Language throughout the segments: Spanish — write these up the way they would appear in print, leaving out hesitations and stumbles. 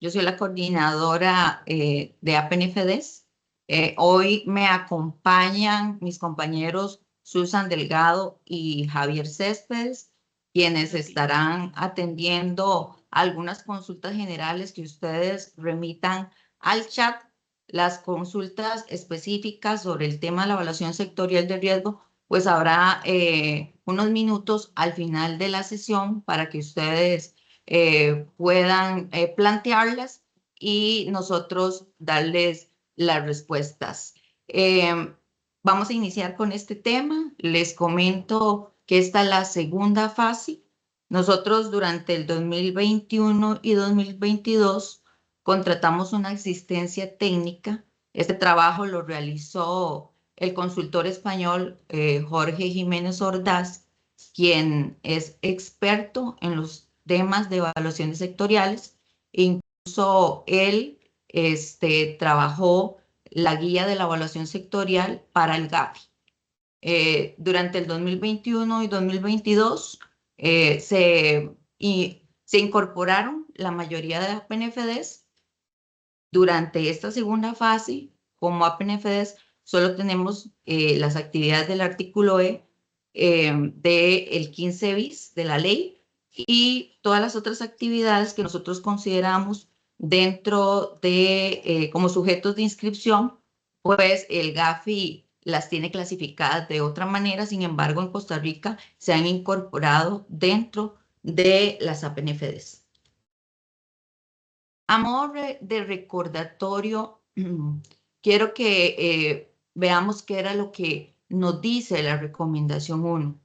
Yo soy la coordinadora de APNFDs. Hoy me acompañan mis compañeros Susan Delgado y Javier Céspedes, quienes estarán atendiendo algunas consultas generales que ustedes remitan al chat. Las consultas específicas sobre el tema de la evaluación sectorial de riesgo, pues habrá unos minutos al final de la sesión para que ustedes puedan plantearlas y nosotros darles las respuestas. Vamos a iniciar con este tema. Les comento que esta es la segunda fase. Nosotros durante el 2021 y 2022 contratamos una asistencia técnica. Este trabajo lo realizó el consultor español Jorge Jiménez Ordaz, quien es experto en los temas de evaluaciones sectoriales. Incluso él trabajó la guía de la evaluación sectorial para el GAFI. Durante el 2021 y 2022 se incorporaron la mayoría de APNFDs. Durante esta segunda fase, como APNFDs, solo tenemos las actividades del artículo E del 15 bis de la ley y todas las otras actividades que nosotros consideramos dentro de como sujetos de inscripción, pues el GAFI las tiene clasificadas de otra manera. Sin embargo, en Costa Rica se han incorporado dentro de las APNFDs. A modo de recordatorio, quiero que veamos qué era lo que nos dice la recomendación 1.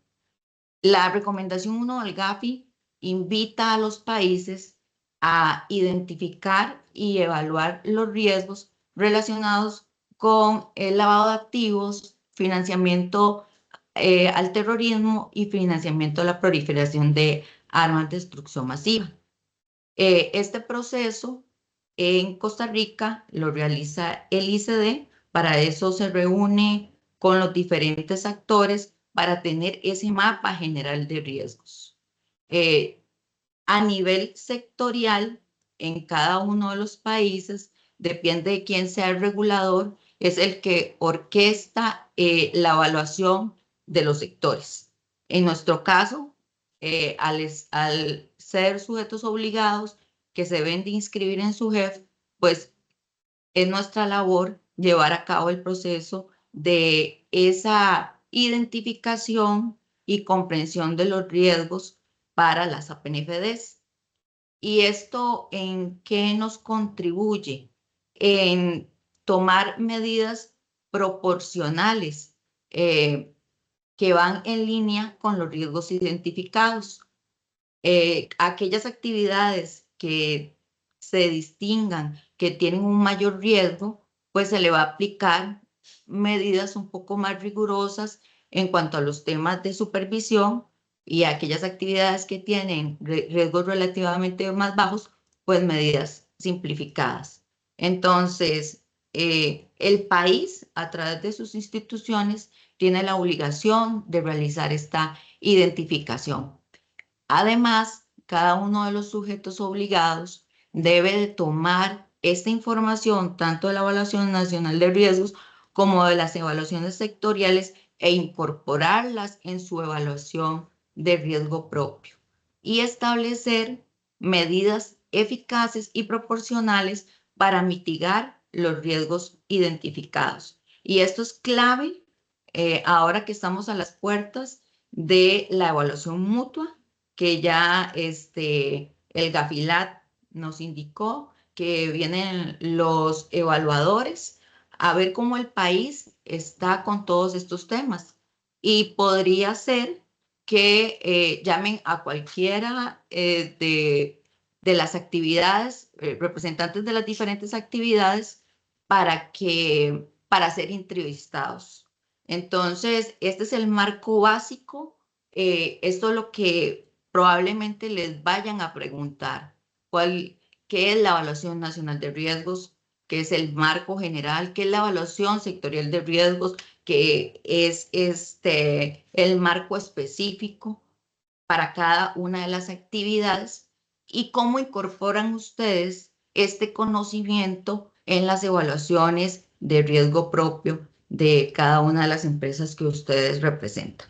La recomendación 1 del GAFI invita a los países a identificar y evaluar los riesgos relacionados con el lavado de activos, financiamiento al terrorismo y financiamiento a la proliferación de armas de destrucción masiva. Este proceso en Costa Rica lo realiza el ICD. Para eso se reúne con los diferentes actores para tener ese mapa general de riesgos. A nivel sectorial, en cada uno de los países, depende de quién sea el regulador, es el que orquesta la evaluación de los sectores. En nuestro caso, al ser sujetos obligados que se deben de inscribir en su SUGEF, pues es nuestra labor llevar a cabo el proceso de esa identificación y comprensión de los riesgos para las APNFDs. ¿Y esto en qué nos contribuye? En tomar medidas proporcionales que van en línea con los riesgos identificados. Aquellas actividades que se distingan, que tienen un mayor riesgo, pues se le va a aplicar medidas un poco más rigurosas en cuanto a los temas de supervisión, y aquellas actividades que tienen riesgos relativamente más bajos, pues medidas simplificadas. Entonces, el país, a través de sus instituciones, tiene la obligación de realizar esta identificación. Además, cada uno de los sujetos obligados debe de tomar esta información, tanto de la Evaluación Nacional de Riesgos como de las evaluaciones sectoriales, e incorporarlas en su evaluación de riesgo propio y establecer medidas eficaces y proporcionales para mitigar los riesgos identificados. Y esto es clave ahora que estamos a las puertas de la evaluación mutua, que ya el GAFILAT nos indicó que vienen los evaluadores a ver cómo el país está con todos estos temas. Y podría ser que llamen a cualquiera de las actividades, representantes de las diferentes actividades, para ser entrevistados. Entonces, este es el marco básico. Esto es lo que probablemente les vayan a preguntar. ¿Qué es la Evaluación Nacional de Riesgos? ¿Qué es el marco general? ¿Qué es la Evaluación Sectorial de Riesgos? ¿Qué es el marco específico para cada una de las actividades? ¿Y cómo incorporan ustedes este conocimiento en las evaluaciones de riesgo propio de cada una de las empresas que ustedes representan.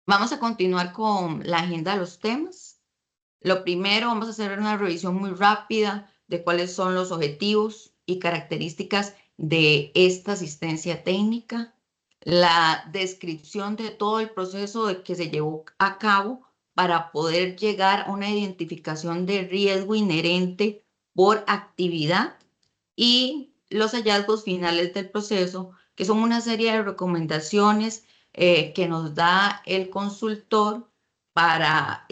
Vamos a continuar con la agenda de los temas. Lo primero, vamos a hacer una revisión muy rápida de cuáles son los objetivos y características de esta asistencia técnica, la descripción de todo el proceso que se llevó a cabo para poder llegar a una identificación de riesgo inherente por actividad y los hallazgos finales del proceso, que son una serie de recomendaciones que nos da el consultor para,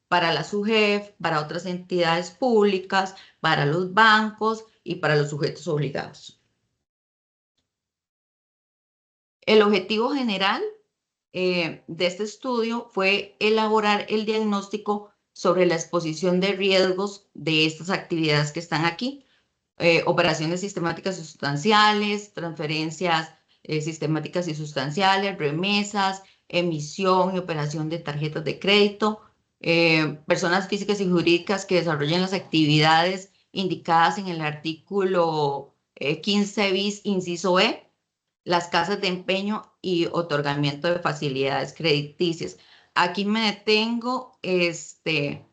para la SUGEF, para otras entidades públicas, para los bancos y para los sujetos obligados. El objetivo general de este estudio fue elaborar el diagnóstico sobre la exposición de riesgos de estas actividades que están aquí. Operaciones sistemáticas y sustanciales, transferencias sistemáticas y sustanciales, remesas, emisión y operación de tarjetas de crédito, personas físicas y jurídicas que desarrollen las actividades indicadas en el artículo 15 bis, inciso E, las casas de empeño y otorgamiento de facilidades crediticias. Aquí me detengo,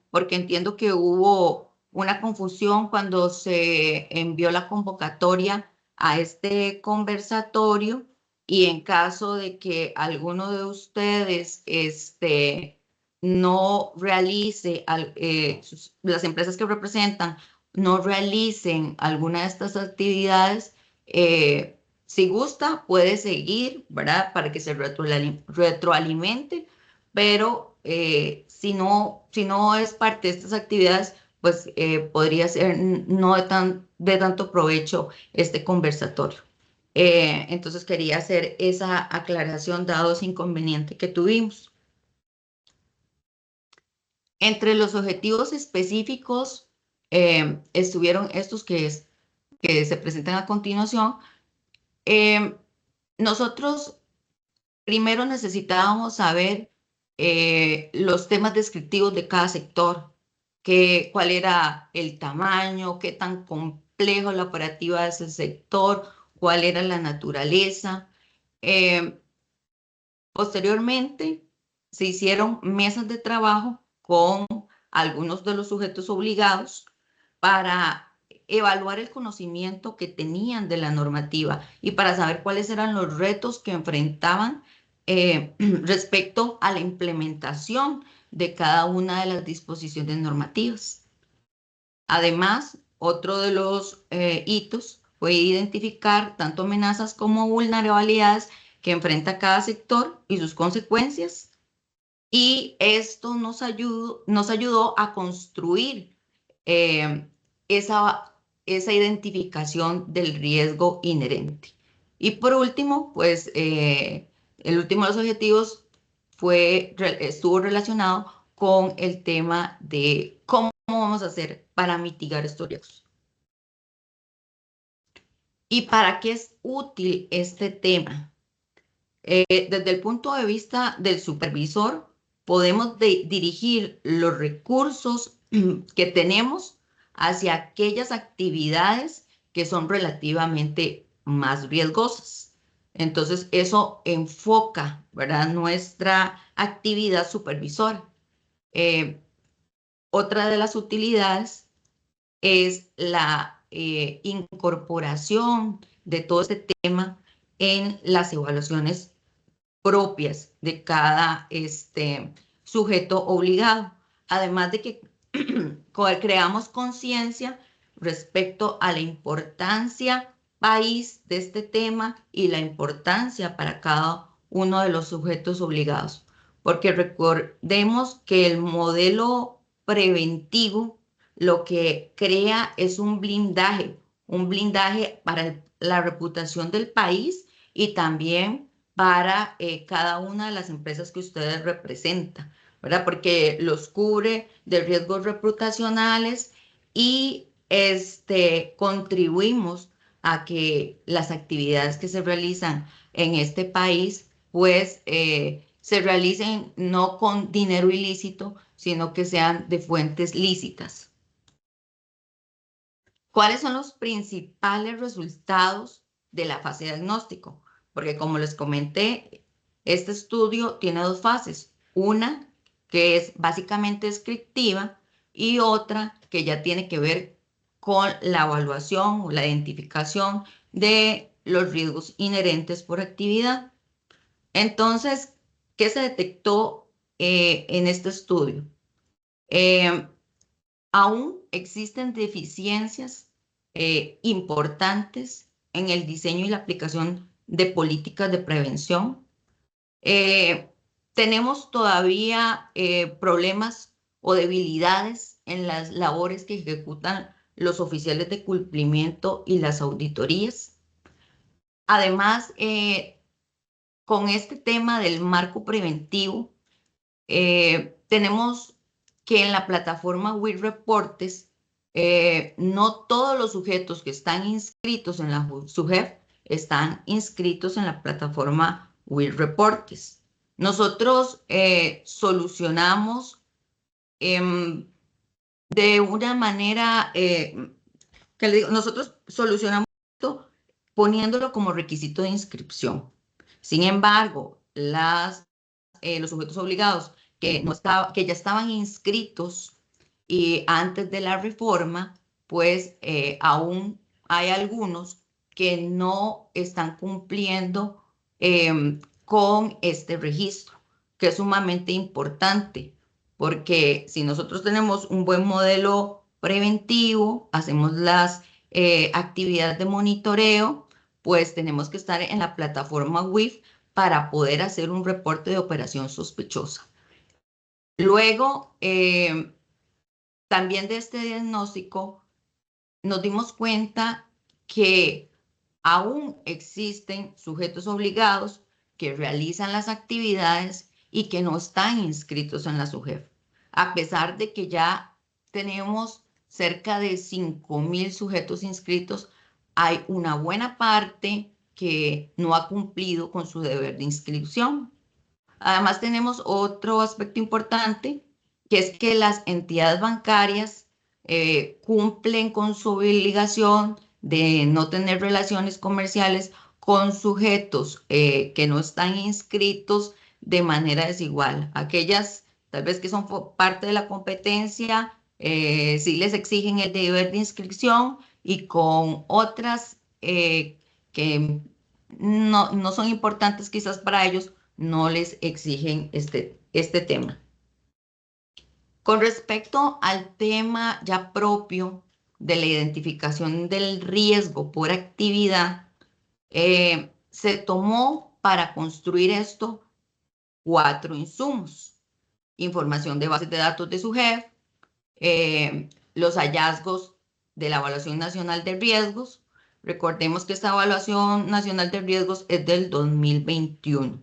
porque entiendo que hubo una confusión cuando se envió la convocatoria a este conversatorio y en caso de que alguno de ustedes, no realice, las empresas que representan no realicen alguna de estas actividades, si gusta, puede seguir, ¿verdad? Para que se retroalimente, pero si no es parte de estas actividades, pues podría ser no de tanto provecho este conversatorio. Entonces quería hacer esa aclaración dado ese inconveniente que tuvimos. Entre los objetivos específicos estuvieron estos que se presentan a continuación. Nosotros primero necesitábamos saber los temas descriptivos de cada sector, cuál era el tamaño, qué tan complejo la operativa de ese sector, cuál era la naturaleza. Posteriormente, se hicieron mesas de trabajo con algunos de los sujetos obligados para evaluar el conocimiento que tenían de la normativa y para saber cuáles eran los retos que enfrentaban respecto a la implementación de cada una de las disposiciones normativas. Además, otro de los hitos fue identificar tanto amenazas como vulnerabilidades que enfrenta cada sector y sus consecuencias. Y esto nos ayudó a construir esa identificación del riesgo inherente. Y por último, pues el último de los objetivos estuvo relacionado con el tema de cómo vamos a hacer para mitigar estos riesgos. ¿Y para qué es útil este tema? Desde el punto de vista del supervisor, podemos dirigir los recursos que tenemos hacia aquellas actividades que son relativamente más riesgosas. Entonces, eso enfoca, ¿verdad?, nuestra actividad supervisora. Otra de las utilidades es la incorporación de todo este tema en las evaluaciones propias de cada sujeto obligado. Además de que creamos conciencia respecto a la importancia país de este tema y la importancia para cada uno de los sujetos obligados. Porque recordemos que el modelo preventivo lo que crea es un blindaje para la reputación del país y también para cada una de las empresas que ustedes representan, ¿verdad? Porque los cubre de riesgos reputacionales y contribuimos a que las actividades que se realizan en este país pues se realicen no con dinero ilícito, sino que sean de fuentes lícitas. ¿Cuáles son los principales resultados de la fase de diagnóstico? Porque como les comenté, este estudio tiene dos fases. Una que es básicamente descriptiva y otra que ya tiene que ver con la evaluación o la identificación de los riesgos inherentes por actividad. Entonces, ¿qué se detectó en este estudio? Aún existen deficiencias importantes en el diseño y la aplicación de políticas de prevención. Tenemos todavía problemas o debilidades en las labores que ejecutan los oficiales de cumplimiento y las auditorías. Además, con este tema del marco preventivo, tenemos que en la plataforma WIR Reportes, no todos los sujetos que están inscritos en la SUGEF están inscritos en la plataforma WIR Reportes. Nosotros solucionamos de una manera, que le digo, nosotros solucionamos esto poniéndolo como requisito de inscripción. Sin embargo, los sujetos obligados que ya estaban inscritos y antes de la reforma, pues aún hay algunos que no están cumpliendo con este registro, que es sumamente importante, porque si nosotros tenemos un buen modelo preventivo, hacemos las actividades de monitoreo, pues tenemos que estar en la plataforma WIF para poder hacer un reporte de operación sospechosa. Luego, también de este diagnóstico, nos dimos cuenta que aún existen sujetos obligados que realizan las actividades y que no están inscritos en la SUGEF, a pesar de que ya tenemos cerca de 5.000 sujetos inscritos, hay una buena parte que no ha cumplido con su deber de inscripción. Además, tenemos otro aspecto importante, que es que las entidades bancarias cumplen con su obligación de no tener relaciones comerciales con sujetos que no están inscritos de manera desigual. Aquellas, tal vez que son parte de la competencia, sí les exigen el deber de inscripción y con otras que no son importantes quizás para ellos, no les exigen este tema. Con respecto al tema ya propio de la identificación del riesgo por actividad, se tomó para construir esto 4 insumos: información de bases de datos de SUGEF, los hallazgos de la Evaluación Nacional de Riesgos. Recordemos que esta Evaluación Nacional de Riesgos es del 2021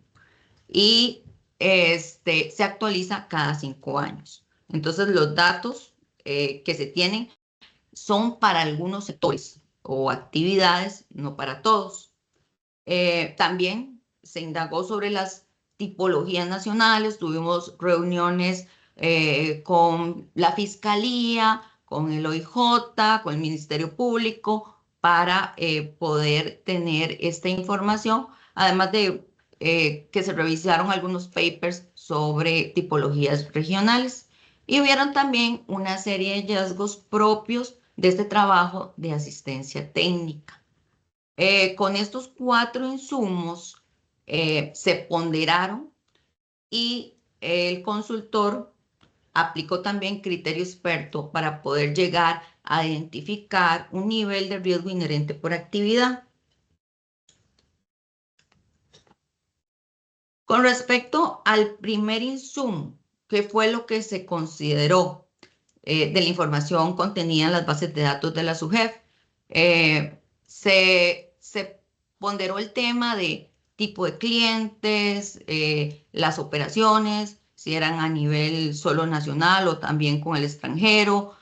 y se actualiza cada 5 años. Entonces, los datos que se tienen son para algunos sectores o actividades, no para todos. También se indagó sobre las tipologías nacionales, tuvimos reuniones con la Fiscalía, con el OIJ, con el Ministerio Público, para poder tener esta información, además de que se revisaron algunos papers sobre tipologías regionales. Y hubieron también una serie de hallazgos propios de este trabajo de asistencia técnica. Con estos 4 insumos se ponderaron y el consultor aplicó también criterio experto para poder llegar a identificar un nivel de riesgo inherente por actividad. Con respecto al primer insumo, ¿qué fue lo que se consideró de la información contenida en las bases de datos de la SUGEF? Se ponderó el tema de tipo de clientes, las operaciones, si eran a nivel solo nacional o también con el extranjero,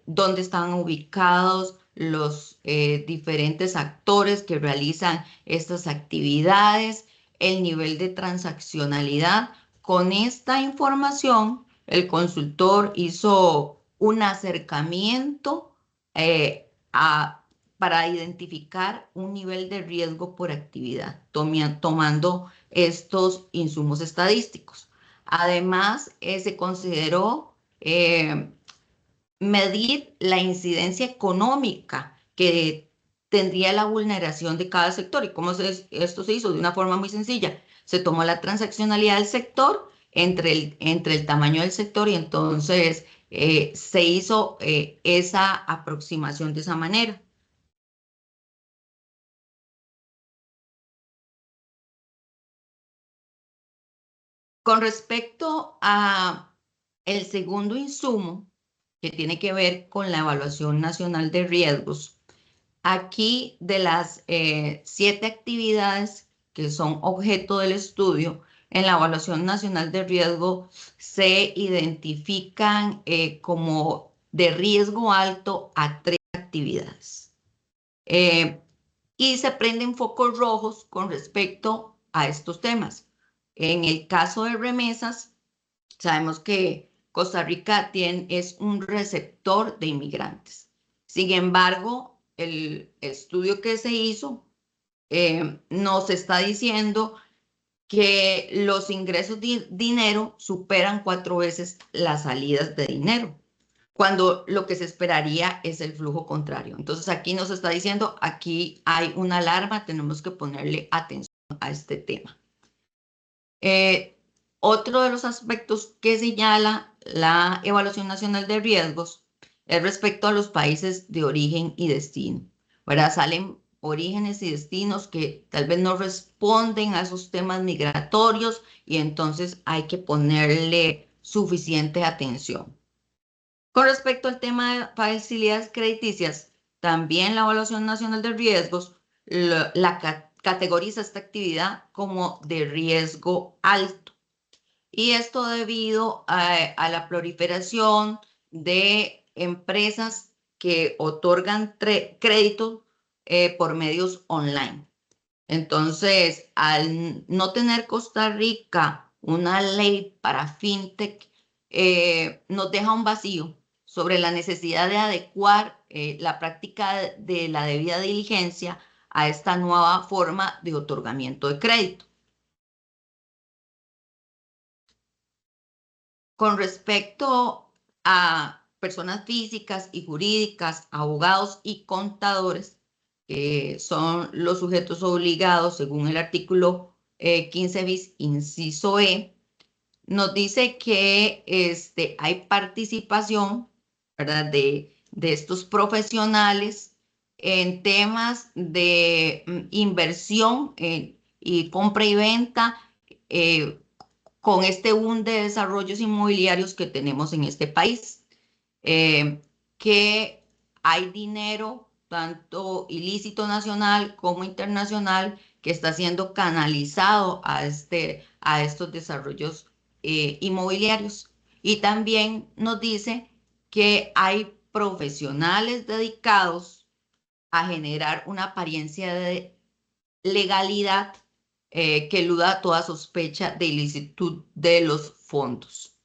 dónde estaban ubicados los diferentes actores que realizan estas actividades, el nivel de transaccionalidad. Con esta información, el consultor hizo un acercamiento para identificar un nivel de riesgo por actividad, tomando estos insumos estadísticos. Además, se consideró medir la incidencia económica que tendría la vulneración de cada sector. ¿Y cómo esto se hizo? De una forma muy sencilla. Se tomó la transaccionalidad del sector entre el tamaño del sector y entonces se hizo esa aproximación de esa manera. Con respecto a el segundo insumo, que tiene que ver con la evaluación nacional de riesgos, aquí de las 7 actividades que son objeto del estudio, en la evaluación nacional de riesgo se identifican como de riesgo alto a 3 actividades. Y se prenden focos rojos con respecto a estos temas. En el caso de remesas, sabemos que Costa Rica es un receptor de inmigrantes. Sin embargo, el estudio que se hizo nos está diciendo que los ingresos de dinero superan 4 veces las salidas de dinero, cuando lo que se esperaría es el flujo contrario. Entonces aquí nos está diciendo, aquí hay una alarma, tenemos que ponerle atención a este tema. Otro de los aspectos que señala la Evaluación Nacional de Riesgos es respecto a los países de origen y destino. ¿Verdad? Salen orígenes y destinos que tal vez no responden a esos temas migratorios y entonces hay que ponerle suficiente atención. Con respecto al tema de facilidades crediticias, también la Evaluación Nacional de Riesgos categoriza esta actividad como de riesgo alto. Y esto debido a la proliferación de empresas que otorgan crédito por medios online. Entonces, al no tener Costa Rica una ley para fintech, nos deja un vacío sobre la necesidad de adecuar la práctica de la debida diligencia a esta nueva forma de otorgamiento de crédito. Con respecto a personas físicas y jurídicas, abogados y contadores, que son los sujetos obligados según el artículo 15 bis, inciso E, nos dice que hay participación, ¿verdad? de estos profesionales en temas de inversión y compra y venta con este boom de desarrollos inmobiliarios que tenemos en este país, que hay dinero, tanto ilícito nacional como internacional, que está siendo canalizado a estos desarrollos inmobiliarios. Y también nos dice que hay profesionales dedicados a generar una apariencia de legalidad que eluda toda sospecha de ilicitud de los fondos.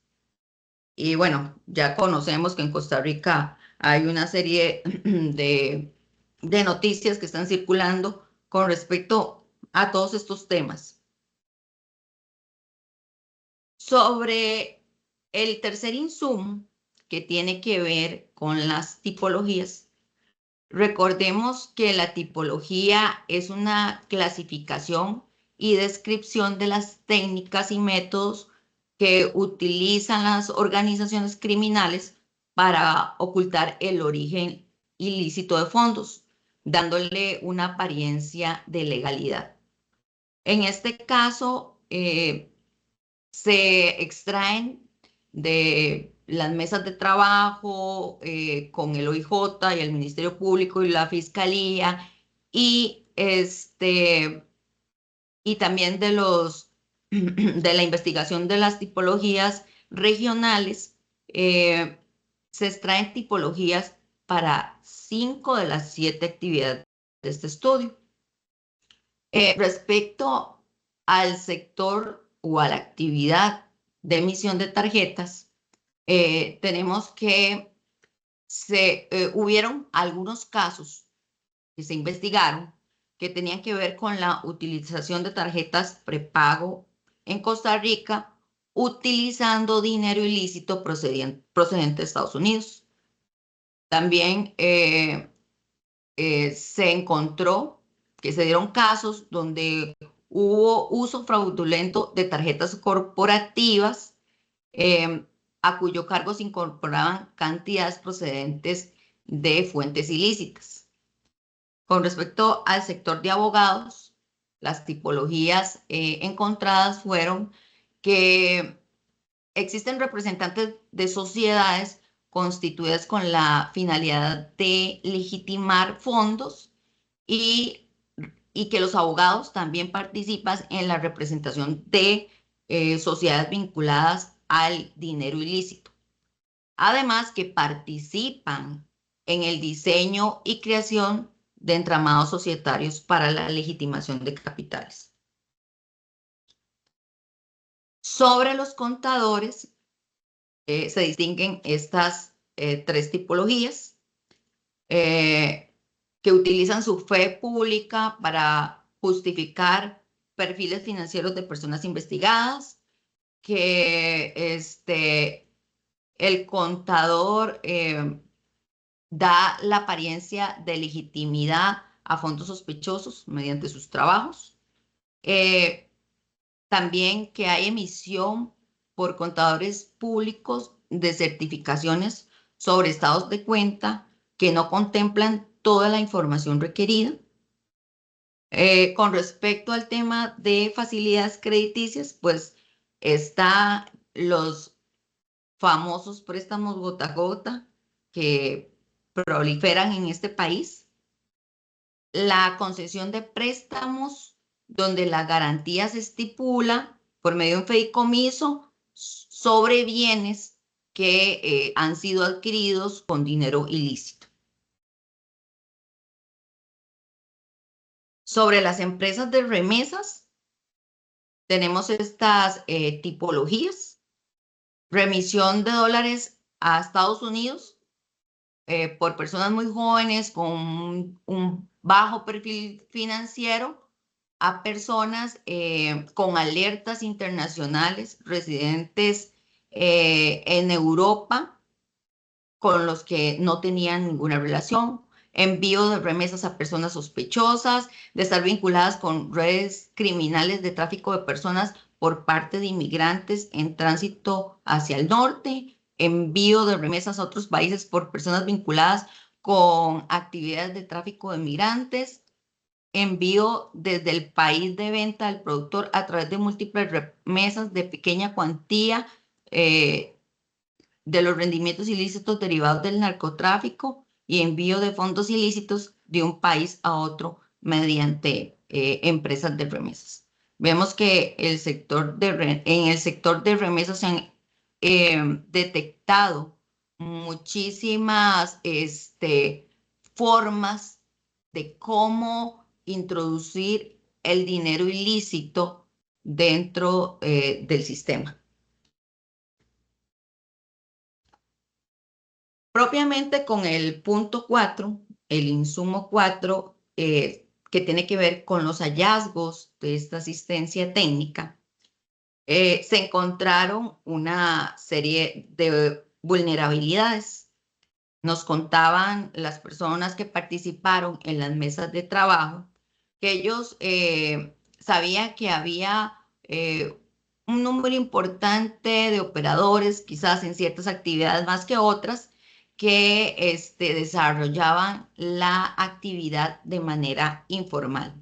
Y bueno, ya conocemos que en Costa Rica hay una serie de noticias que están circulando con respecto a todos estos temas. Sobre el tercer insumo, que tiene que ver con las tipologías, recordemos que la tipología es una clasificación y descripción de las técnicas y métodos que utilizan las organizaciones criminales para ocultar el origen ilícito de fondos, dándole una apariencia de legalidad. En este caso, se extraen de las mesas de trabajo con el OIJ y el Ministerio Público y la Fiscalía y, y también de la investigación de las tipologías regionales. Se extraen tipologías para 5 de las 7 actividades de este estudio. Respecto al sector o a la actividad de emisión de tarjetas, tenemos que hubieron algunos casos que se investigaron que tenían que ver con la utilización de tarjetas prepago en Costa Rica utilizando dinero ilícito procedente de Estados Unidos. También se encontró que se dieron casos donde hubo uso fraudulento de tarjetas corporativas a cuyo cargo se incorporaban cantidades procedentes de fuentes ilícitas. Con respecto al sector de abogados, las tipologías encontradas fueron que existen representantes de sociedades constituidas con la finalidad de legitimar fondos y, y que los abogados también participan en la representación de sociedades vinculadas al dinero ilícito. Además que participan en el diseño y creación de entramados societarios para la legitimación de capitales. Sobre los contadores, se distinguen estas tres tipologías que utilizan su fe pública para justificar perfiles financieros de personas investigadas, que el contador da la apariencia de legitimidad a fondos sospechosos mediante sus trabajos. También que hay emisión por contadores públicos de certificaciones sobre estados de cuenta que no contemplan toda la información requerida. Con respecto al tema de facilidades crediticias, pues está los famosos préstamos gota a gota que proliferan en este país. La concesión de préstamos donde la garantía se estipula por medio de un fideicomiso sobre bienes que han sido adquiridos con dinero ilícito. Sobre las empresas de remesas, tenemos estas tipologías. Remisión de dólares a Estados Unidos por personas muy jóvenes con un bajo perfil financiero a personas con alertas internacionales residentes en Europa con los que no tenían ninguna relación, envío de remesas a personas sospechosas de estar vinculadas con redes criminales de tráfico de personas por parte de inmigrantes en tránsito hacia el norte, envío de remesas a otros países por personas vinculadas con actividades de tráfico de migrantes, envío desde el país de venta del productor a través de múltiples remesas de pequeña cuantía de los rendimientos ilícitos derivados del narcotráfico y envío de fondos ilícitos de un país a otro mediante empresas de remesas. Vemos que en el sector de remesas se han detectado muchísimas formas de cómo introducir el dinero ilícito dentro del sistema. Propiamente con el punto 4, el insumo 4, que tiene que ver con los hallazgos de esta asistencia técnica, se encontraron una serie de vulnerabilidades. Nos contaban las personas que participaron en las mesas de trabajo que ellos sabían que había un número importante de operadores, quizás en ciertas actividades más que otras, que desarrollaban la actividad de manera informal.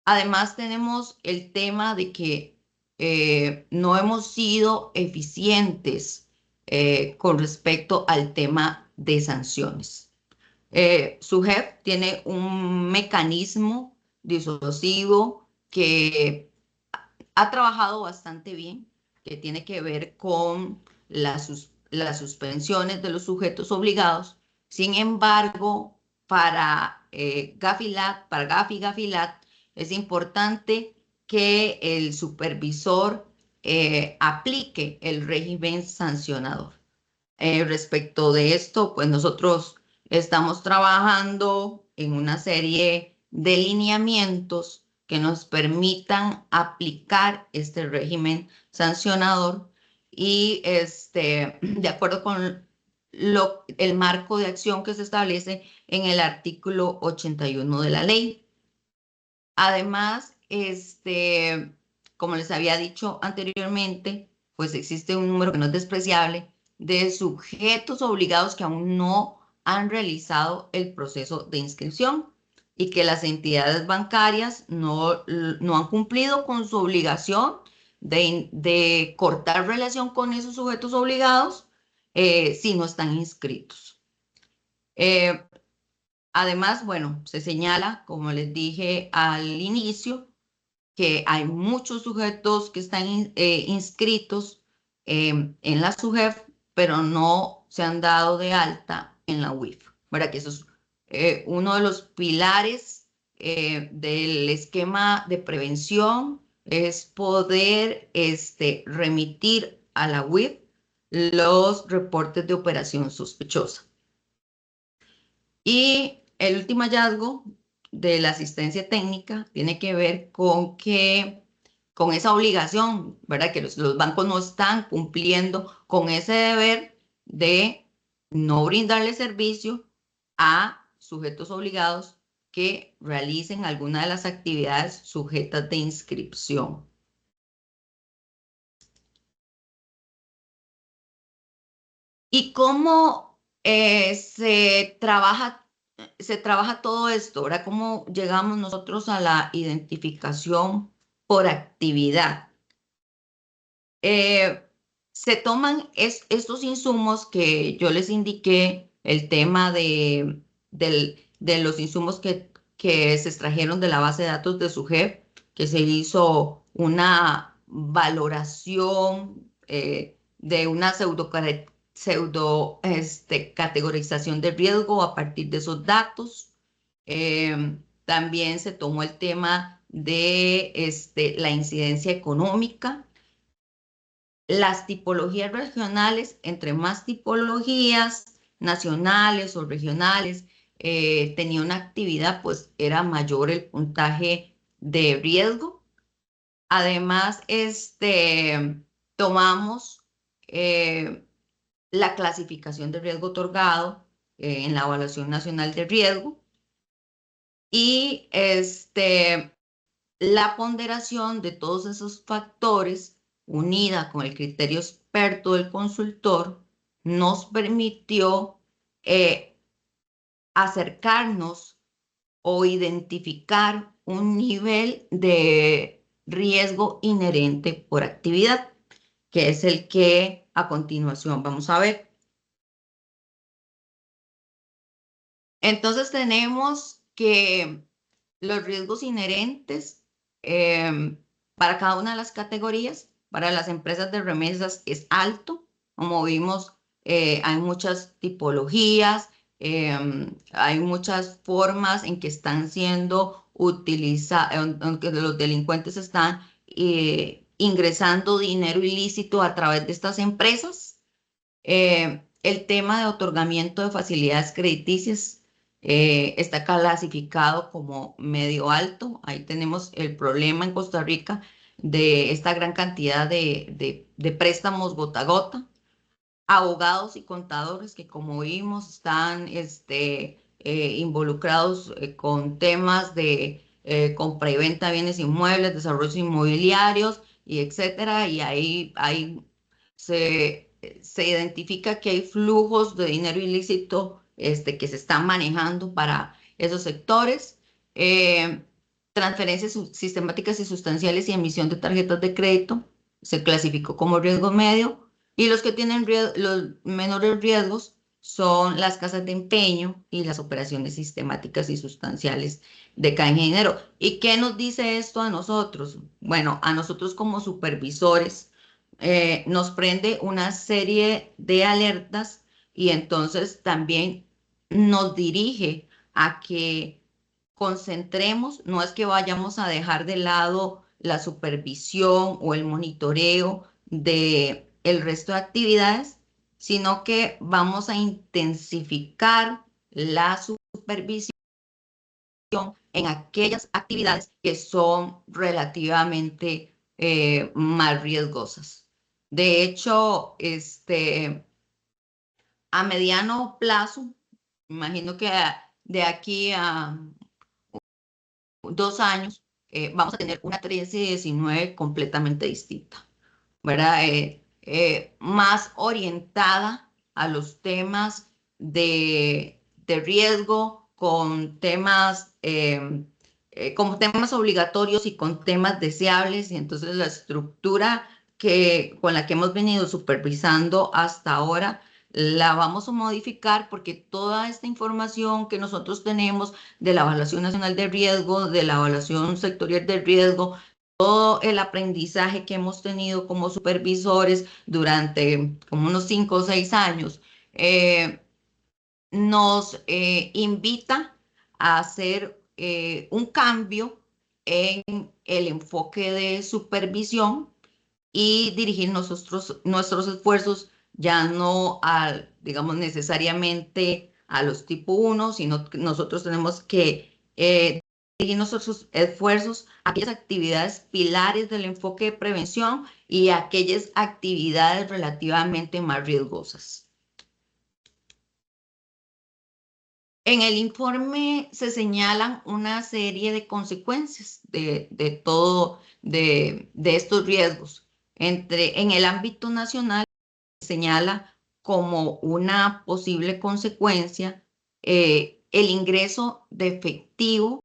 Además, tenemos el tema de que no hemos sido eficientes con respecto al tema de sanciones. SUGEF tiene un mecanismo disuasivo que ha trabajado bastante bien, que tiene que ver con las suspensiones de los sujetos obligados. Sin embargo, para GAFI-LAT, para GAFI-GAFI-LAT, es importante que el supervisor aplique el régimen sancionador. Respecto de esto, pues nosotros estamos trabajando en una serie de lineamientos que nos permitan aplicar este régimen sancionador y de acuerdo con el marco de acción que se establece en el artículo 81 de la ley. Además, como les había dicho anteriormente, pues existe un número que no es despreciable de sujetos obligados que aún no han realizado el proceso de inscripción y que las entidades bancarias no han cumplido con su obligación de cortar relación con esos sujetos obligados si no están inscritos. Además, bueno, se señala, como les dije al inicio, que hay muchos sujetos que están inscritos en la SUGEF, pero no se han dado de alta en la UIF. ¿Verdad? Que eso es uno de los pilares del esquema de prevención, es poder remitir a la UIF los reportes de operación sospechosa. Y el último hallazgo de la asistencia técnica tiene que ver con esa obligación, ¿verdad? Que los bancos no están cumpliendo con ese deber de no brindarle servicio a sujetos obligados que realicen alguna de las actividades sujetas de inscripción. ¿Y cómo se trabaja todo esto? Ahora, ¿cómo llegamos nosotros a la identificación por actividad? Se toman estos insumos que yo les indiqué, el tema de los insumos que se extrajeron de la base de datos de SUGEF, que se hizo una valoración de una categorización de riesgo a partir de esos datos. También se tomó el tema de la incidencia económica, las tipologías regionales, entre más tipologías nacionales o regionales tenía una actividad, pues era mayor el puntaje de riesgo. Además, tomamos la clasificación de riesgo otorgado en la Evaluación Nacional de Riesgo y la ponderación de todos esos factores unida con el criterio experto del consultor nos permitió acercarnos o identificar un nivel de riesgo inherente por actividad, que es el que a continuación vamos a ver. Entonces tenemos que los riesgos inherentes para cada una de las categorías, para las empresas de remesas es alto. Como vimos, hay muchas tipologías, hay muchas formas en que están siendo utilizados, en que los delincuentes están ingresando dinero ilícito a través de estas empresas. El tema de otorgamiento de facilidades crediticias está clasificado como medio alto. Ahí tenemos el problema en Costa Rica de esta gran cantidad de préstamos gota a gota. Abogados y contadores que, como vimos, están involucrados con temas de compra y venta de bienes inmuebles, desarrollos inmobiliarios y etcétera. Y ahí se identifica que hay flujos de dinero ilícito que se están manejando para esos sectores. Transferencias sistemáticas y sustanciales y emisión de tarjetas de crédito se clasificó como riesgo medio. Y los que tienen los menores riesgos son las casas de empeño y las operaciones sistemáticas y sustanciales de canje de dinero. ¿Y qué nos dice esto a nosotros? Bueno, a nosotros como supervisores nos prende una serie de alertas y entonces también nos dirige a que concentremos, no es que vayamos a dejar de lado la supervisión o el monitoreo de el resto de actividades, sino que vamos a intensificar la supervisión en aquellas actividades que son relativamente más riesgosas. De hecho, a mediano plazo, imagino que de aquí a 2 años, vamos a tener una 13-19 completamente distinta, ¿verdad? Más orientada a los temas de riesgo, con temas, como temas obligatorios y con temas deseables, y entonces la estructura con la que hemos venido supervisando hasta ahora la vamos a modificar, porque toda esta información que nosotros tenemos de la Evaluación Nacional de Riesgo, de la Evaluación Sectorial de Riesgo, todo el aprendizaje que hemos tenido como supervisores durante como unos 5 o 6 años, nos invita a hacer un cambio en el enfoque de supervisión y dirigir nuestros esfuerzos ya no digamos, necesariamente a los tipo 1, sino que nosotros tenemos que dirigir nuestros esfuerzos a aquellas actividades pilares del enfoque de prevención y a aquellas actividades relativamente más riesgosas. En el informe se señalan una serie de consecuencias de todo, de estos riesgos. En el ámbito nacional señala como una posible consecuencia el ingreso de efectivo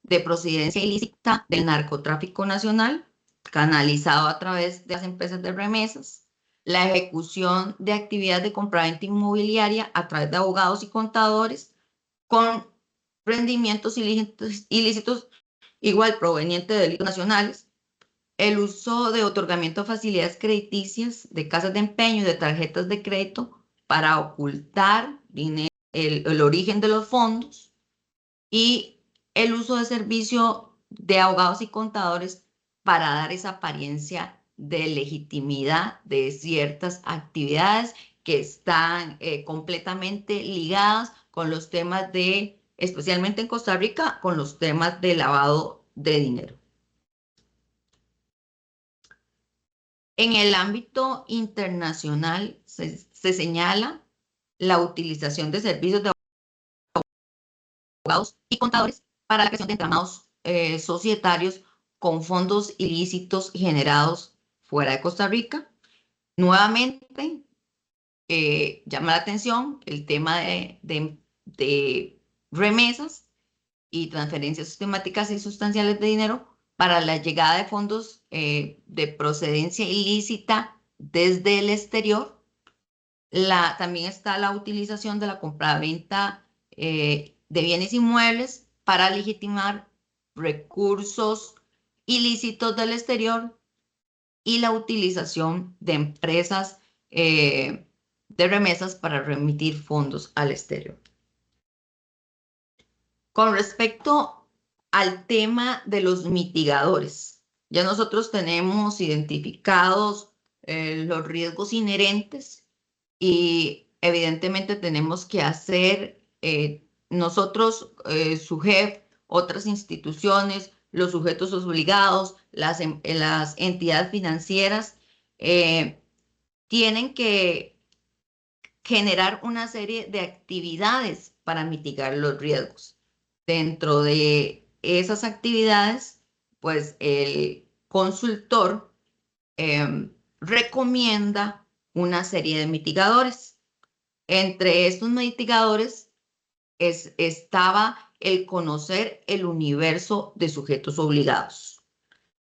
de procedencia ilícita del narcotráfico nacional, canalizado a través de las empresas de remesas, la ejecución de actividades de compraventa inmobiliaria a través de abogados y contadores con rendimientos ilícitos igual provenientes de delitos nacionales, el uso de otorgamiento de facilidades crediticias, de casas de empeño y de tarjetas de crédito para ocultar el origen de los fondos, y el uso de servicio de abogados y contadores para dar esa apariencia de legitimidad de ciertas actividades que están completamente ligadas con los temas especialmente en Costa Rica, con los temas de lavado de dinero. En el ámbito internacional se señala la utilización de servicios de abogados y contadores para la creación de entramados societarios con fondos ilícitos generados fuera de Costa Rica. Nuevamente, llama la atención el tema de remesas y transferencias sistemáticas y sustanciales de dinero para la llegada de fondos de procedencia ilícita desde el exterior. También está la utilización de la compraventa de bienes inmuebles para legitimar recursos ilícitos del exterior, y la utilización de empresas de remesas para remitir fondos al exterior. Con respecto al tema de los mitigadores, ya nosotros tenemos identificados los riesgos inherentes, y evidentemente tenemos que hacer nosotros, SUGEF, otras instituciones, los sujetos obligados, las entidades financieras, tienen que generar una serie de actividades para mitigar los riesgos. Dentro de esas actividades, pues el consultor recomienda una serie de mitigadores. Entre estos mitigadores estaba el conocer el universo de sujetos obligados,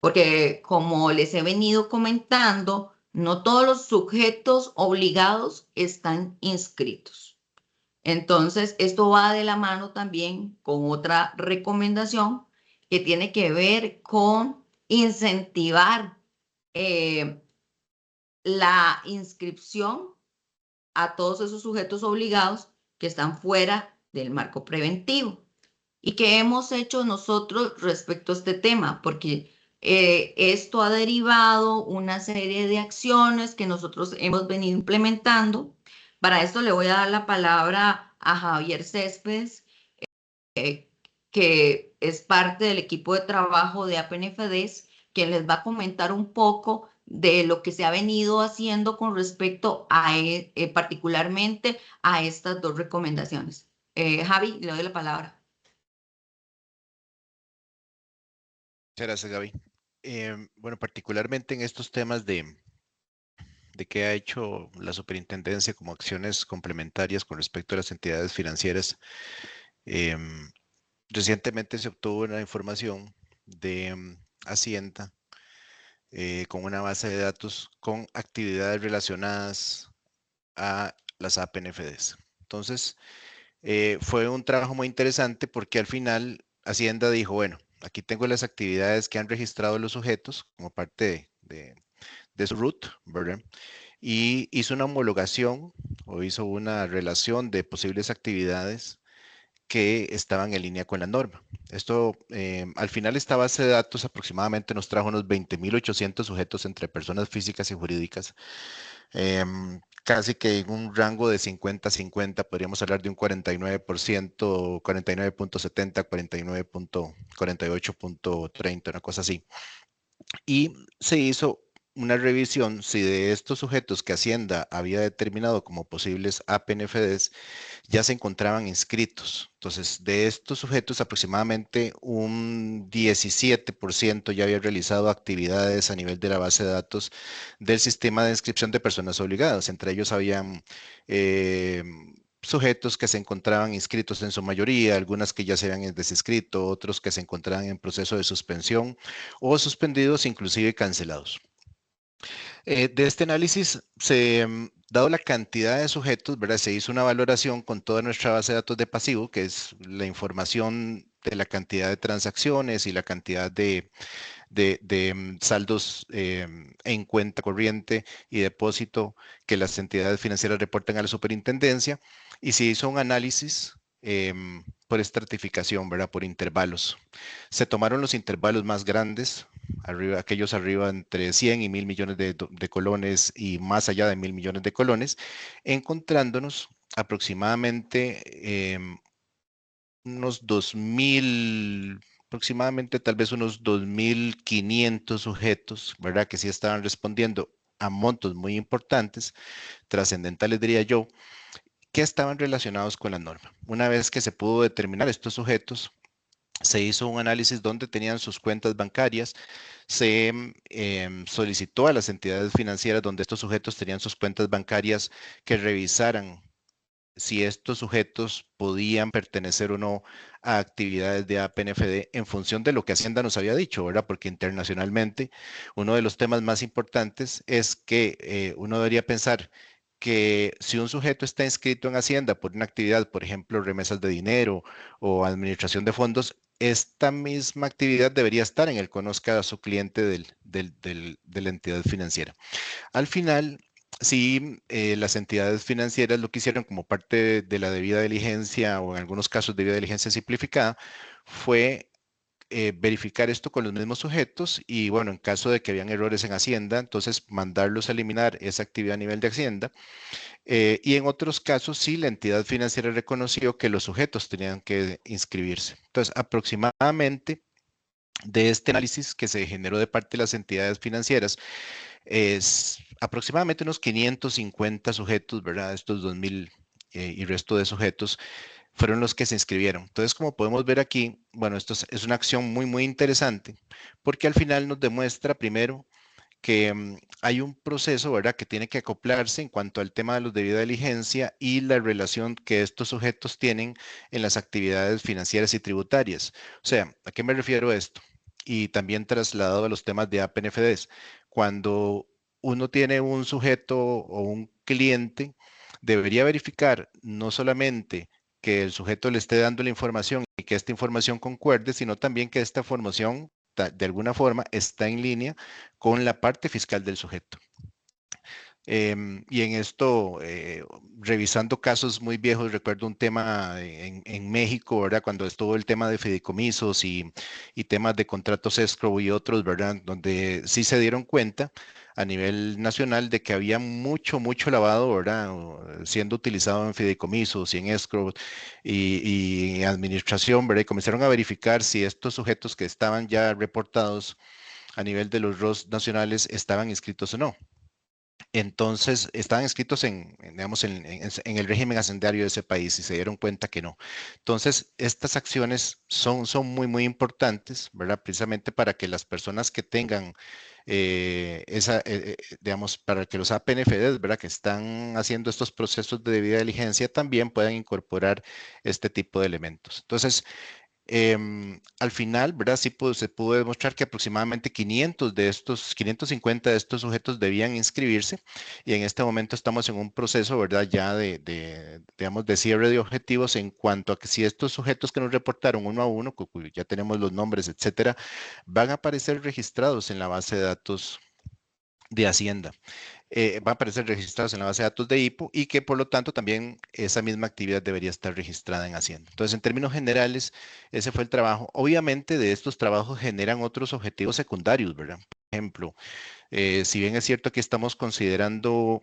porque como les he venido comentando, no todos los sujetos obligados están inscritos. Entonces, esto va de la mano también con otra recomendación que tiene que ver con incentivar la inscripción a todos esos sujetos obligados que están fuera del marco preventivo. ¿Y qué hemos hecho nosotros respecto a este tema? Porque esto ha derivado una serie de acciones que nosotros hemos venido implementando. Para esto le voy a dar la palabra a Javier Céspedes, que es parte del equipo de trabajo de APNFDs, quien les va a comentar un poco de lo que se ha venido haciendo con respecto a particularmente a estas dos recomendaciones. Javi, le doy la palabra. Muchas gracias, Gaby. Bueno, particularmente en estos temas de qué ha hecho la superintendencia como acciones complementarias con respecto a las entidades financieras. Recientemente se obtuvo una información de Hacienda con una base de datos con actividades relacionadas a las APNFDs. Entonces, fue un trabajo muy interesante porque al final Hacienda dijo, bueno, aquí tengo las actividades que han registrado los sujetos como parte de su RUT, ¿verdad? Y hizo una homologación o hizo una relación de posibles actividades que estaban en línea con la norma. Esto, al final, esta base de datos aproximadamente nos trajo unos 20.800 sujetos entre personas físicas y jurídicas, casi que en un rango de 50-50, podríamos hablar de un 49%, 49.70, 49.48.30, una cosa así. Y se hizo una revisión si de estos sujetos que Hacienda había determinado como posibles APNFDs ya se encontraban inscritos. Entonces, de estos sujetos, aproximadamente un 17% ya había realizado actividades a nivel de la base de datos del sistema de inscripción de personas obligadas. Entre ellos habían eh, sujetos que se encontraban inscritos en su mayoría, algunas que ya se habían desinscrito, otros que se encontraban en proceso de suspensión o suspendidos, inclusive cancelados. De este análisis, dado la cantidad de sujetos, ¿verdad? Se hizo una valoración con toda nuestra base de datos de pasivo, que es la información de la cantidad de transacciones y la cantidad de saldos en cuenta corriente y depósito que las entidades financieras reportan a la superintendencia. Y se hizo un análisis por estratificación, ¿verdad? Por intervalos. Se tomaron los intervalos más grandes, aquellos arriba entre 100 y 1.000 millones de colones y más allá de 1.000 millones de colones, encontrándonos aproximadamente unos 2.000, aproximadamente tal vez unos 2.500 sujetos, ¿verdad? Que sí estaban respondiendo a montos muy importantes, trascendentales diría yo, que estaban relacionados con la norma. Una vez que se pudo determinar estos sujetos, se hizo un análisis donde tenían sus cuentas bancarias, se solicitó a las entidades financieras donde estos sujetos tenían sus cuentas bancarias que revisaran si estos sujetos podían pertenecer o no a actividades de APNFD en función de lo que Hacienda nos había dicho, ¿verdad? Porque internacionalmente uno de los temas más importantes es que uno debería pensar que si un sujeto está inscrito en Hacienda por una actividad, por ejemplo, remesas de dinero o administración de fondos, esta misma actividad debería estar en el conozca a su cliente de la entidad financiera. Al final, sí, las entidades financieras lo que hicieron como parte de la debida diligencia o en algunos casos debida diligencia simplificada fue verificar esto con los mismos sujetos y bueno, en caso de que habían errores en Hacienda, entonces mandarlos a eliminar esa actividad a nivel de Hacienda. Y en otros casos, sí, la entidad financiera reconoció que los sujetos tenían que inscribirse. Entonces, aproximadamente de este análisis que se generó de parte de las entidades financieras, es aproximadamente unos 550 sujetos, ¿verdad? Estos 2.000 y resto de sujetos fueron los que se inscribieron. Entonces, como podemos ver aquí, bueno, esto es una acción muy, muy interesante porque al final nos demuestra primero que hay un proceso, ¿verdad?, que tiene que acoplarse en cuanto al tema de los debida diligencia y la relación que estos sujetos tienen en las actividades financieras y tributarias. O sea, ¿a qué me refiero esto? Y también trasladado a los temas de APNFDs. Cuando uno tiene un sujeto o un cliente, debería verificar no solamente que el sujeto le esté dando la información y que esta información concuerde, sino también que esta información de alguna forma está en línea con la parte fiscal del sujeto. Y en esto, revisando casos muy viejos, recuerdo un tema en México, ¿verdad? Cuando estuvo el tema de fideicomisos y temas de contratos escrow y otros, ¿verdad? Donde sí se dieron cuenta a nivel nacional de que había mucho lavado, ¿verdad? Siendo utilizado en fideicomisos y en escrow y administración, ¿verdad? Y comenzaron a verificar si estos sujetos que estaban ya reportados a nivel de los ROS nacionales estaban inscritos o no. Entonces, estaban inscritos digamos, en el régimen hacendario de ese país y se dieron cuenta que no. Entonces, estas acciones son muy importantes, ¿verdad? Precisamente para que las personas que tengan digamos, para que los APNFDs, ¿verdad? Que están haciendo estos procesos de debida diligencia también puedan incorporar este tipo de elementos. Entonces, al final, ¿verdad? Sí se pudo demostrar que aproximadamente 550 de estos sujetos debían inscribirse y en este momento estamos en un proceso, ¿verdad? Ya digamos, de cierre de objetivos en cuanto a que si estos sujetos que nos reportaron uno a uno, ya tenemos los nombres, etcétera, van a aparecer registrados en la base de datos de Hacienda. Van a aparecer registrados en la base de datos de IPO y que por lo tanto también esa misma actividad debería estar registrada en Hacienda. Entonces, en términos generales, ese fue el trabajo. Obviamente, de estos trabajos generan otros objetivos secundarios, ¿verdad? Por ejemplo, si bien es cierto que estamos considerando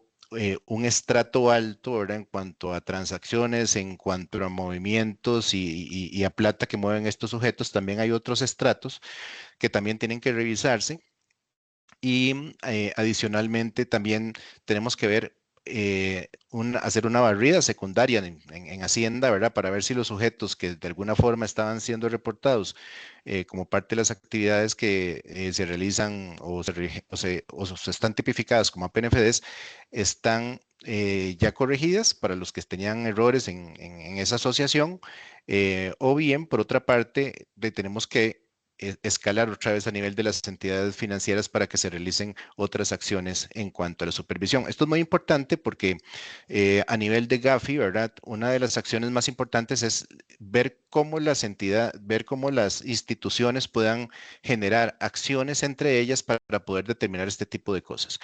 un estrato alto, ¿verdad? En cuanto a transacciones, en cuanto a movimientos y a plata que mueven estos sujetos, también hay otros estratos que también tienen que revisarse y adicionalmente también tenemos que ver, hacer una barrida secundaria en Hacienda, ¿verdad? Para ver si los sujetos que de alguna forma estaban siendo reportados como parte de las actividades que se realizan o se están tipificadas como APNFDs, están ya corregidas para los que tenían errores en esa asociación, o bien, por otra parte, tenemos que escalar otra vez a nivel de las entidades financieras para que se realicen otras acciones en cuanto a la supervisión. Esto es muy importante porque a nivel de Gafi, ¿verdad? Una de las acciones más importantes es ver cómo las instituciones puedan generar acciones entre ellas para poder determinar este tipo de cosas.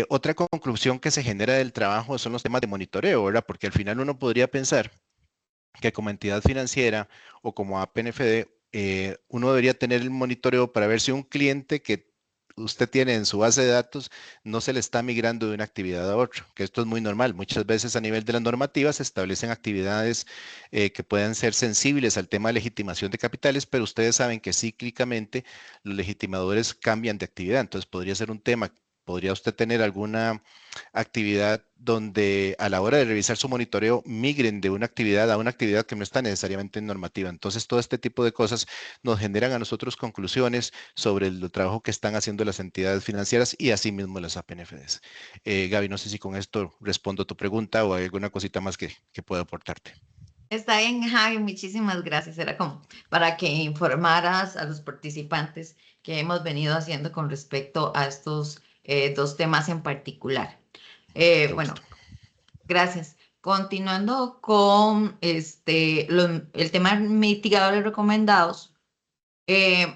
Otra conclusión que se genera del trabajo son los temas de monitoreo, ¿verdad? Porque al final uno podría pensar que como entidad financiera o como APNFD, uno debería tener el monitoreo para ver si un cliente que usted tiene en su base de datos no se le está migrando de una actividad a otra, que esto es muy normal. Muchas veces a nivel de las normativas se establecen actividades que pueden ser sensibles al tema de legitimación de capitales, pero ustedes saben que cíclicamente los legitimadores cambian de actividad, entonces podría ser un tema. ¿Podría usted tener alguna actividad donde a la hora de revisar su monitoreo migren de una actividad a una actividad que no está necesariamente normativa? Entonces, todo este tipo de cosas nos generan a nosotros conclusiones sobre el trabajo que están haciendo las entidades financieras y asimismo las APNFDs. Gaby, no sé si con esto respondo a tu pregunta o hay alguna cosita más que pueda aportarte. Está bien, Javi, muchísimas gracias. Era como para que informaras a los participantes que hemos venido haciendo con respecto a estos dos temas en particular. Mucho gusto. Bueno, gracias. Continuando con el tema de mitigadores recomendados, eh,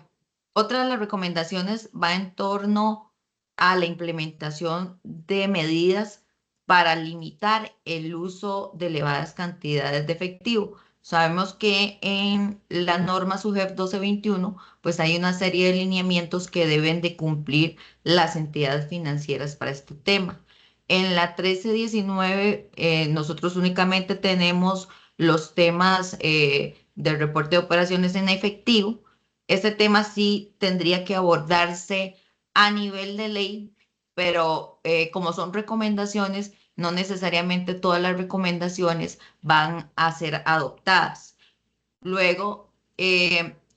otra de las recomendaciones va en torno a la implementación de medidas para limitar el uso de elevadas cantidades de efectivo. Sabemos que en la norma SUGEF 1221, pues hay una serie de lineamientos que deben de cumplir las entidades financieras para este tema. En la 1319, nosotros únicamente tenemos los temas del reporte de operaciones en efectivo. Este tema sí tendría que abordarse a nivel de ley, pero como son recomendaciones, no necesariamente todas las recomendaciones van a ser adoptadas. Luego,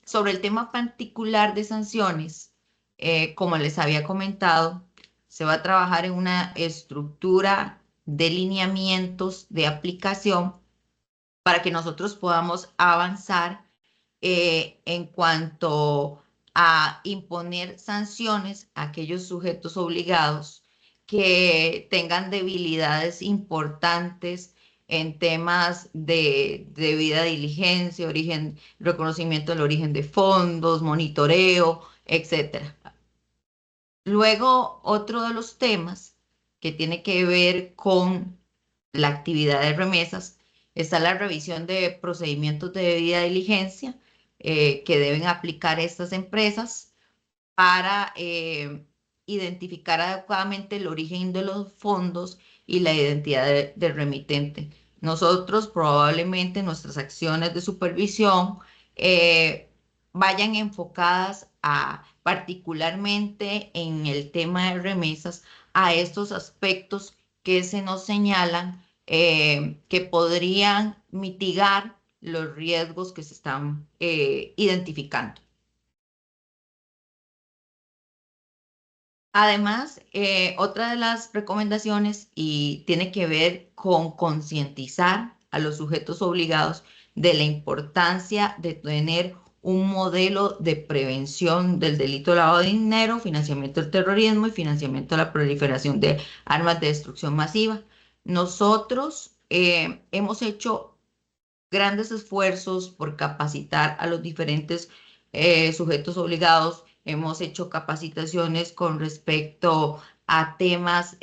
sobre el tema particular de sanciones, como les había comentado, se va a trabajar en una estructura de lineamientos de aplicación para que nosotros podamos avanzar en cuanto a imponer sanciones a aquellos sujetos obligados que tengan debilidades importantes en temas de debida diligencia, origen, reconocimiento del origen de fondos, monitoreo, etcétera. Luego, otro de los temas que tiene que ver con la actividad de remesas. Está la revisión de procedimientos de debida diligencia que deben aplicar estas empresas para identificar adecuadamente el origen de los fondos y la identidad del remitente. Nosotros probablemente nuestras acciones de supervisión eh, vayan enfocadas a particularmente en el tema de remesas a estos aspectos que se nos señalan que podrían mitigar los riesgos que se están identificando. Además, otra de las recomendaciones y tiene que ver con concientizar a los sujetos obligados de la importancia de tener un modelo de prevención del delito de lavado de dinero, financiamiento del terrorismo y financiamiento de la proliferación de armas de destrucción masiva. Nosotros hemos hecho grandes esfuerzos por capacitar a los diferentes sujetos obligados. Hemos hecho capacitaciones con respecto a temas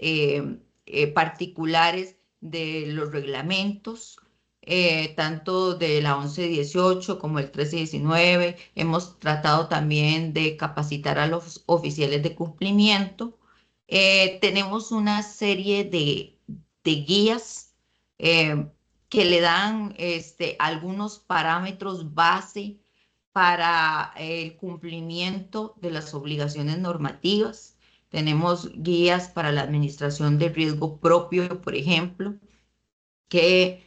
particulares de los reglamentos, tanto de la 1118 como el 1319. Hemos tratado también de capacitar a los oficiales de cumplimiento. Tenemos una serie de guías. Que le dan algunos parámetros base para el cumplimiento de las obligaciones normativas. Tenemos guías para la administración de riesgo propio, por ejemplo, que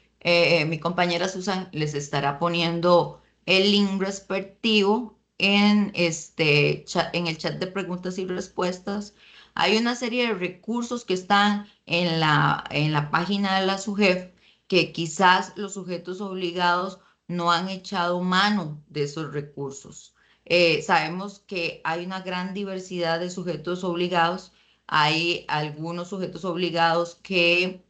mi compañera Susan les estará poniendo el link respectivo en el chat de preguntas y respuestas. Hay una serie de recursos que están en la página de la SUGEF que quizás los sujetos obligados no han echado mano de esos recursos. Sabemos que hay una gran diversidad de sujetos obligados. Hay algunos sujetos obligados que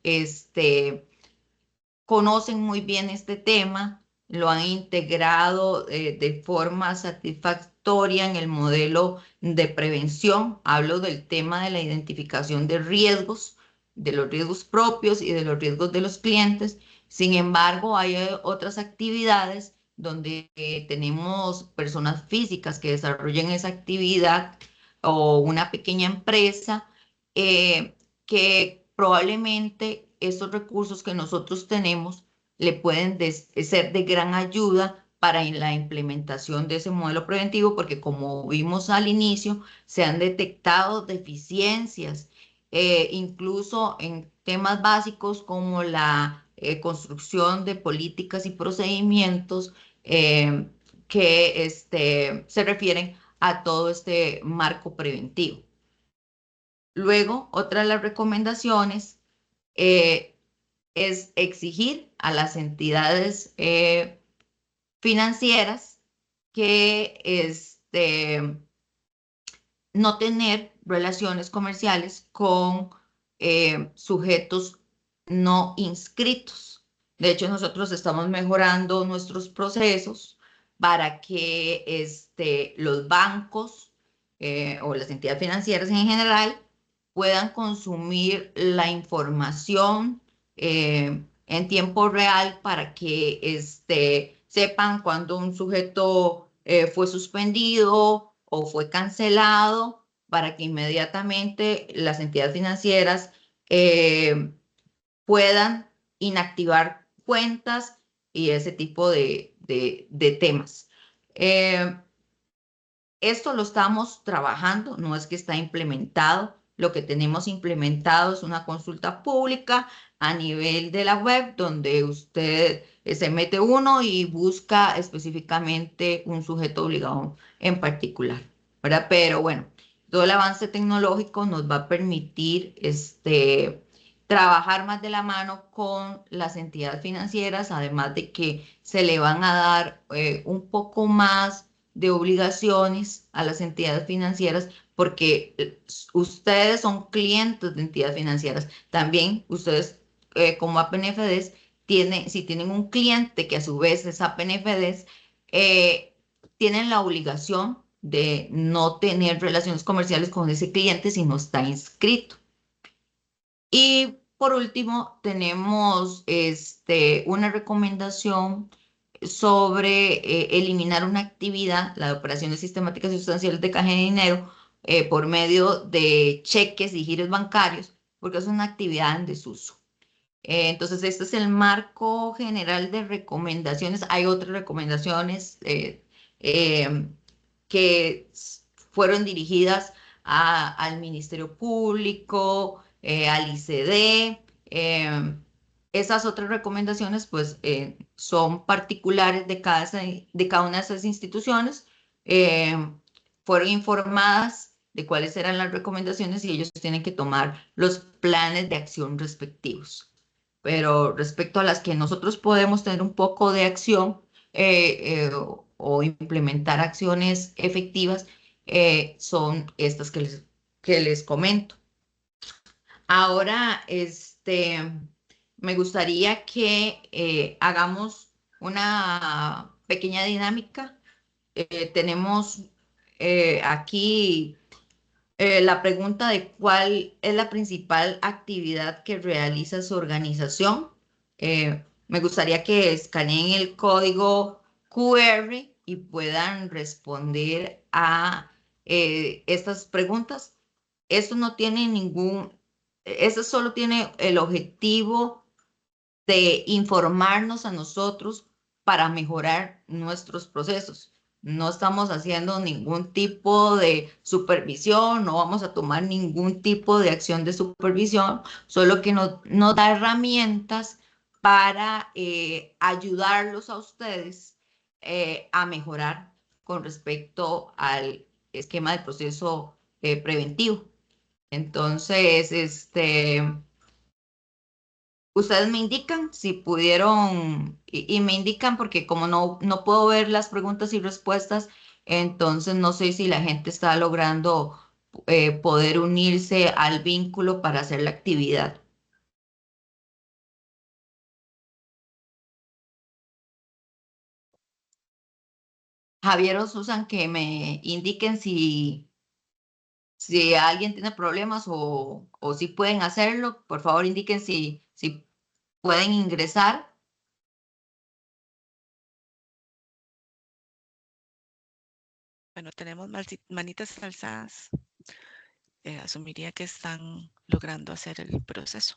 conocen muy bien este tema, lo han integrado de forma satisfactoria en el modelo de prevención. Hablo del tema de la identificación de los riesgos propios y de los riesgos de los clientes. Sin embargo, hay otras actividades donde tenemos personas físicas que desarrollan esa actividad o una pequeña empresa que probablemente estos recursos que nosotros tenemos le pueden ser de gran ayuda para la implementación de ese modelo preventivo, porque como vimos al inicio, se han detectado deficiencias, incluso en temas básicos como la construcción de políticas y procedimientos que se refieren a todo este marco preventivo. Luego, otra de las recomendaciones eh, es exigir a las entidades financieras que no tener relaciones comerciales con sujetos no inscritos. De hecho, nosotros estamos mejorando nuestros procesos para que los bancos o las entidades financieras en general puedan consumir la información en tiempo real para que sepan cuando un sujeto fue suspendido o fue cancelado, para que inmediatamente las entidades financieras puedan inactivar cuentas y ese tipo de temas. Esto lo estamos trabajando, no es que está implementado. Lo que tenemos implementado es una consulta pública a nivel de la web donde usted se mete uno y busca específicamente un sujeto obligado en particular, ¿verdad? Pero bueno, todo el avance tecnológico nos va a permitir trabajar más de la mano con las entidades financieras, además de que se le van a dar un poco más de obligaciones a las entidades financieras porque ustedes son clientes de entidades financieras. También ustedes como APNFDs si tienen un cliente que a su vez es APNFDs, tienen la obligación de no tener relaciones comerciales con ese cliente si no está inscrito. Y por último, tenemos una recomendación sobre eliminar una actividad, la de operaciones sistemáticas y sustanciales de caja de dinero, por medio de cheques y giros bancarios, porque es una actividad en desuso. Entonces, este es el marco general de recomendaciones. Hay otras recomendaciones eh, que fueron dirigidas al Ministerio Público, al ICD. Esas otras recomendaciones, pues, son particulares de cada una de esas instituciones. Eh, Fueron informadas de cuáles eran las recomendaciones y ellos tienen que tomar los planes de acción respectivos. Pero respecto a las que nosotros podemos tener un poco de acción o implementar acciones efectivas, son estas que les comento. Ahora, me gustaría que hagamos una pequeña dinámica. Tenemos aquí la pregunta de cuál es la principal actividad que realiza su organización. Me gustaría que escaneen el código QR y puedan responder a estas preguntas. Esto no tiene esto solo tiene el objetivo de informarnos a nosotros para mejorar nuestros procesos. No estamos haciendo ningún tipo de supervisión, no vamos a tomar ningún tipo de acción de supervisión, solo que nos da herramientas para ayudarlos a ustedes a mejorar con respecto al esquema de proceso preventivo. Entonces, ustedes me indican si pudieron, y me indican porque como no puedo ver las preguntas y respuestas, entonces no sé si la gente está logrando poder unirse al vínculo para hacer la actividad. Javier o Susan, que me indiquen si alguien tiene problemas o si pueden hacerlo. Por favor, indiquen si pueden ingresar. Bueno, tenemos manitas alzadas. Asumiría que están logrando hacer el proceso.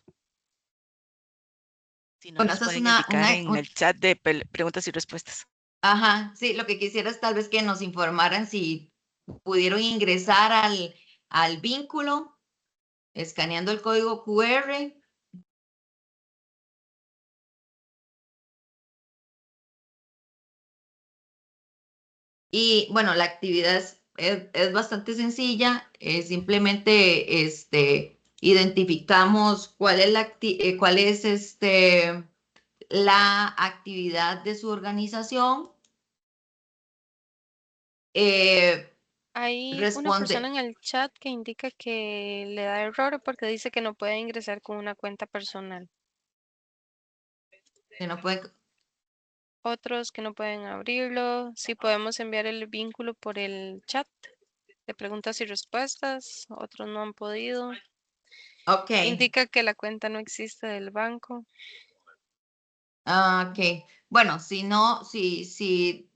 Si no, Bueno, nos esa es pueden indicar en el chat de preguntas y respuestas. Ajá, sí, lo que quisiera es tal vez que nos informaran si pudieron ingresar al vínculo, escaneando el código QR. Y bueno, la actividad es bastante sencilla, simplemente identificamos cuál es la actividad de su organización. Hay una persona en el chat que indica que le da error porque dice que no puede ingresar con una cuenta personal. Que no pueden, Otros que no pueden abrirlo. Si podemos enviar el vínculo por el chat de preguntas y respuestas. Otros no han podido. ok. Indica que la cuenta no existe del banco. Ok, bueno, si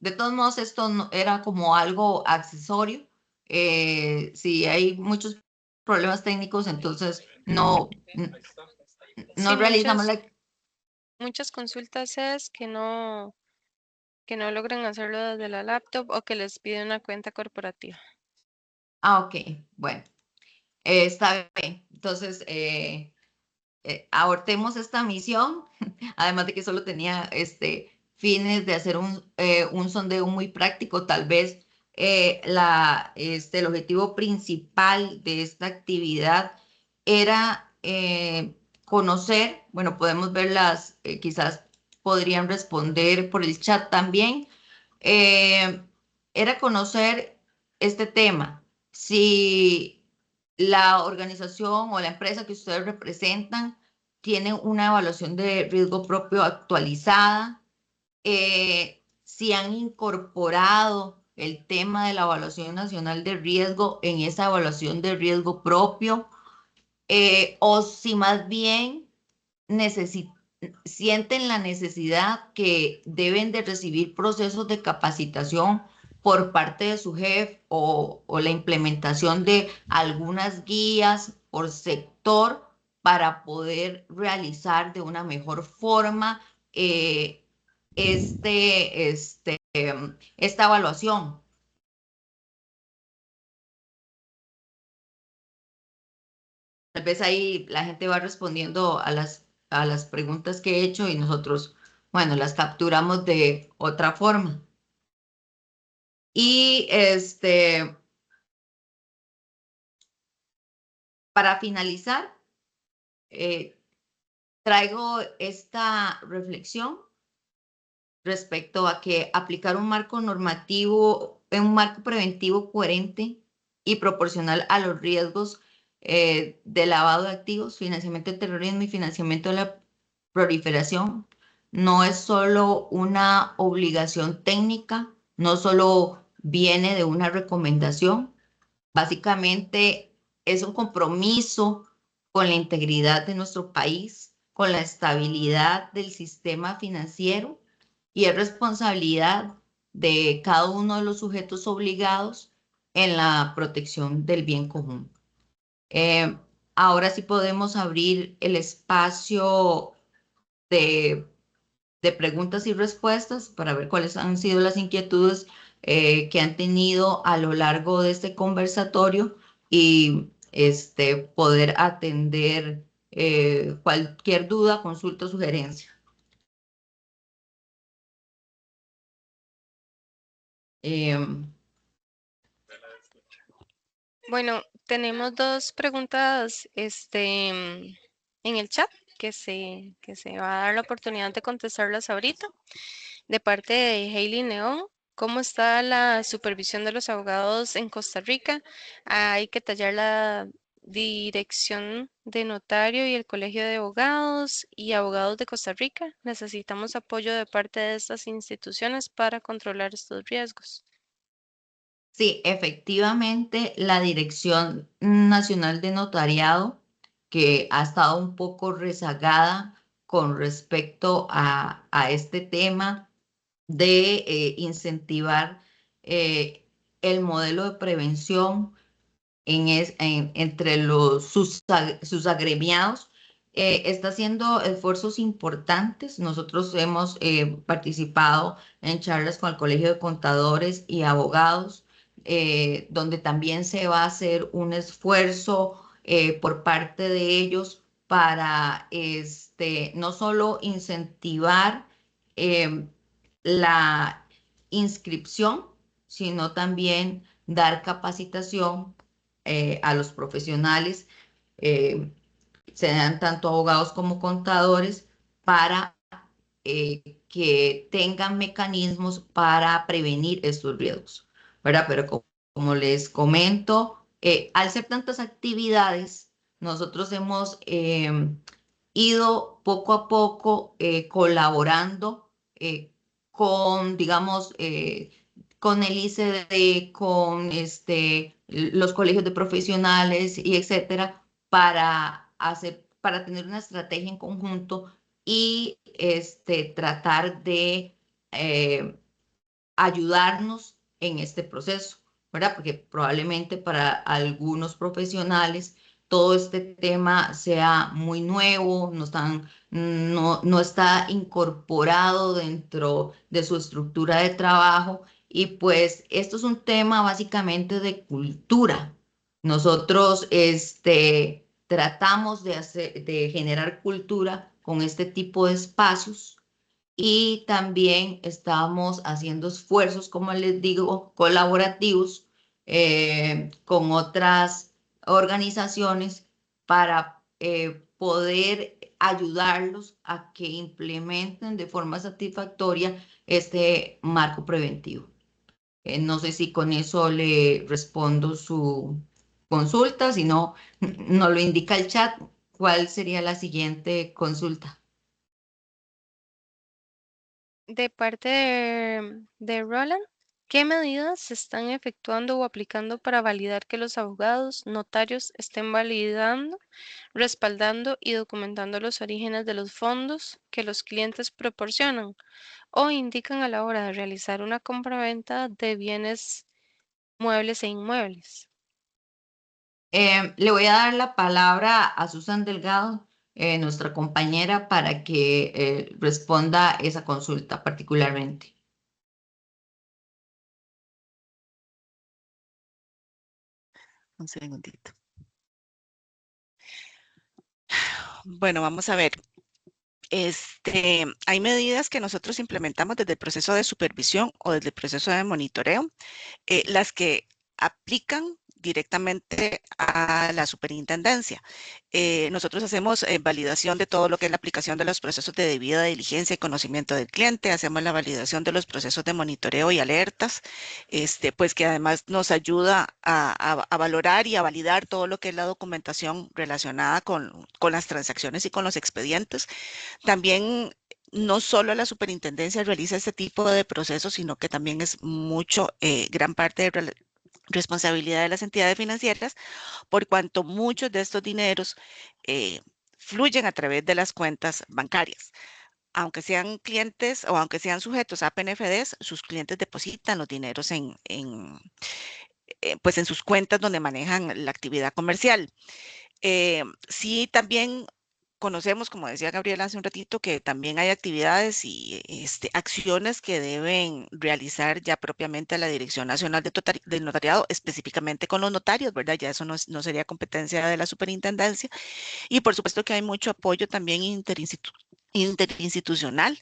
de todos modos esto era como algo accesorio, si hay muchos problemas técnicos, entonces Sí, no realizamos muchas consultas es que no logran hacerlo desde la laptop o que les pide una cuenta corporativa. ok, bueno, está bien, entonces abortemos esta misión, además de que solo tenía fines de hacer un sondeo muy práctico, tal vez el objetivo principal de esta actividad era conocer, bueno, podemos verlas, quizás podrían responder por el chat también, eh, era conocer este tema, si la organización o la empresa que ustedes representan tiene una evaluación de riesgo propio actualizada, si han incorporado el tema de la evaluación nacional de riesgo en esa evaluación de riesgo propio, o si más bien sienten la necesidad que deben de recibir procesos de capacitación por parte de su jefe o la implementación de algunas guías por sector para poder realizar de una mejor forma esta evaluación. Tal vez ahí la gente va respondiendo a las preguntas que he hecho y nosotros, bueno, las capturamos de otra forma. Y para finalizar, traigo esta reflexión respecto a que aplicar un marco normativo, un marco preventivo coherente y proporcional a los riesgos de lavado de activos, financiamiento del terrorismo y financiamiento de la proliferación no es solo una obligación técnica, no solo viene de una recomendación, básicamente es un compromiso con la integridad de nuestro país, con la estabilidad del sistema financiero y es responsabilidad de cada uno de los sujetos obligados en la protección del bien común. Ahora sí podemos abrir el espacio de preguntas y respuestas para ver cuáles han sido las inquietudes que han tenido a lo largo de este conversatorio y poder atender cualquier duda, consulta o sugerencia. Bueno, tenemos dos preguntas en el chat que se va a dar la oportunidad de contestarlas ahorita. De parte de Hailey Neón, ¿cómo está la supervisión de los abogados en Costa Rica? Hay que tallar la dirección de notario y el colegio de abogados y abogados de Costa Rica. Necesitamos apoyo de parte de estas instituciones para controlar estos riesgos. Sí, efectivamente, la Dirección Nacional de Notariado, que ha estado un poco rezagada con respecto a este tema de incentivar el modelo de prevención entre sus agremiados, está haciendo esfuerzos importantes. Nosotros hemos participado en charlas con el Colegio de Contadores y Abogados, donde también se va a hacer un esfuerzo por parte de ellos para no solo incentivar la inscripción, sino también dar capacitación a los profesionales, sean tanto abogados como contadores, para que tengan mecanismos para prevenir estos riesgos, ¿verdad? Pero como les comento, al ser tantas actividades, nosotros hemos ido poco a poco colaborando con, digamos, con el ICD, con los colegios de profesionales y etcétera, para tener una estrategia en conjunto y tratar de ayudarnos en este proceso, ¿verdad? Porque probablemente para algunos profesionales todo este tema sea muy nuevo, no está incorporado dentro de su estructura de trabajo y pues esto es un tema básicamente de cultura. Nosotros tratamos de generar cultura con este tipo de espacios y también estamos haciendo esfuerzos, como les digo, colaborativos con otras organizaciones para poder ayudarlos a que implementen de forma satisfactoria este marco preventivo. No sé si con eso le respondo su consulta, si no, nos lo indica el chat, ¿cuál sería la siguiente consulta? De parte de Roland, ¿Qué medidas se están efectuando o aplicando para validar que los abogados, notarios estén validando, respaldando y documentando los orígenes de los fondos que los clientes proporcionan o indican a la hora de realizar una compraventa de bienes muebles e inmuebles? Le voy a dar la palabra a Susan Delgado, nuestra compañera, para que responda esa consulta particularmente. Un segundito. Bueno, vamos a ver. Hay medidas que nosotros implementamos desde el proceso de supervisión o desde el proceso de monitoreo, las que aplican directamente a la superintendencia. Nosotros hacemos validación de todo lo que es la aplicación de los procesos de debida diligencia y conocimiento del cliente, hacemos la validación de los procesos de monitoreo y alertas, pues que además nos ayuda a valorar y a validar todo lo que es la documentación relacionada con las transacciones y con los expedientes. También no solo la superintendencia realiza este tipo de procesos, sino que también es gran parte de responsabilidad de las entidades financieras, por cuanto muchos de estos dineros fluyen a través de las cuentas bancarias. Aunque sean clientes o aunque sean sujetos a PNFDs, sus clientes depositan los dineros pues en sus cuentas donde manejan la actividad comercial. Sí, también conocemos, como decía Gabriela hace un ratito, que también hay actividades y acciones que deben realizar ya propiamente la Dirección Nacional del Notariado, específicamente con los notarios, ¿verdad? Ya eso no sería competencia de la superintendencia. Y por supuesto que hay mucho apoyo también interinstitucional.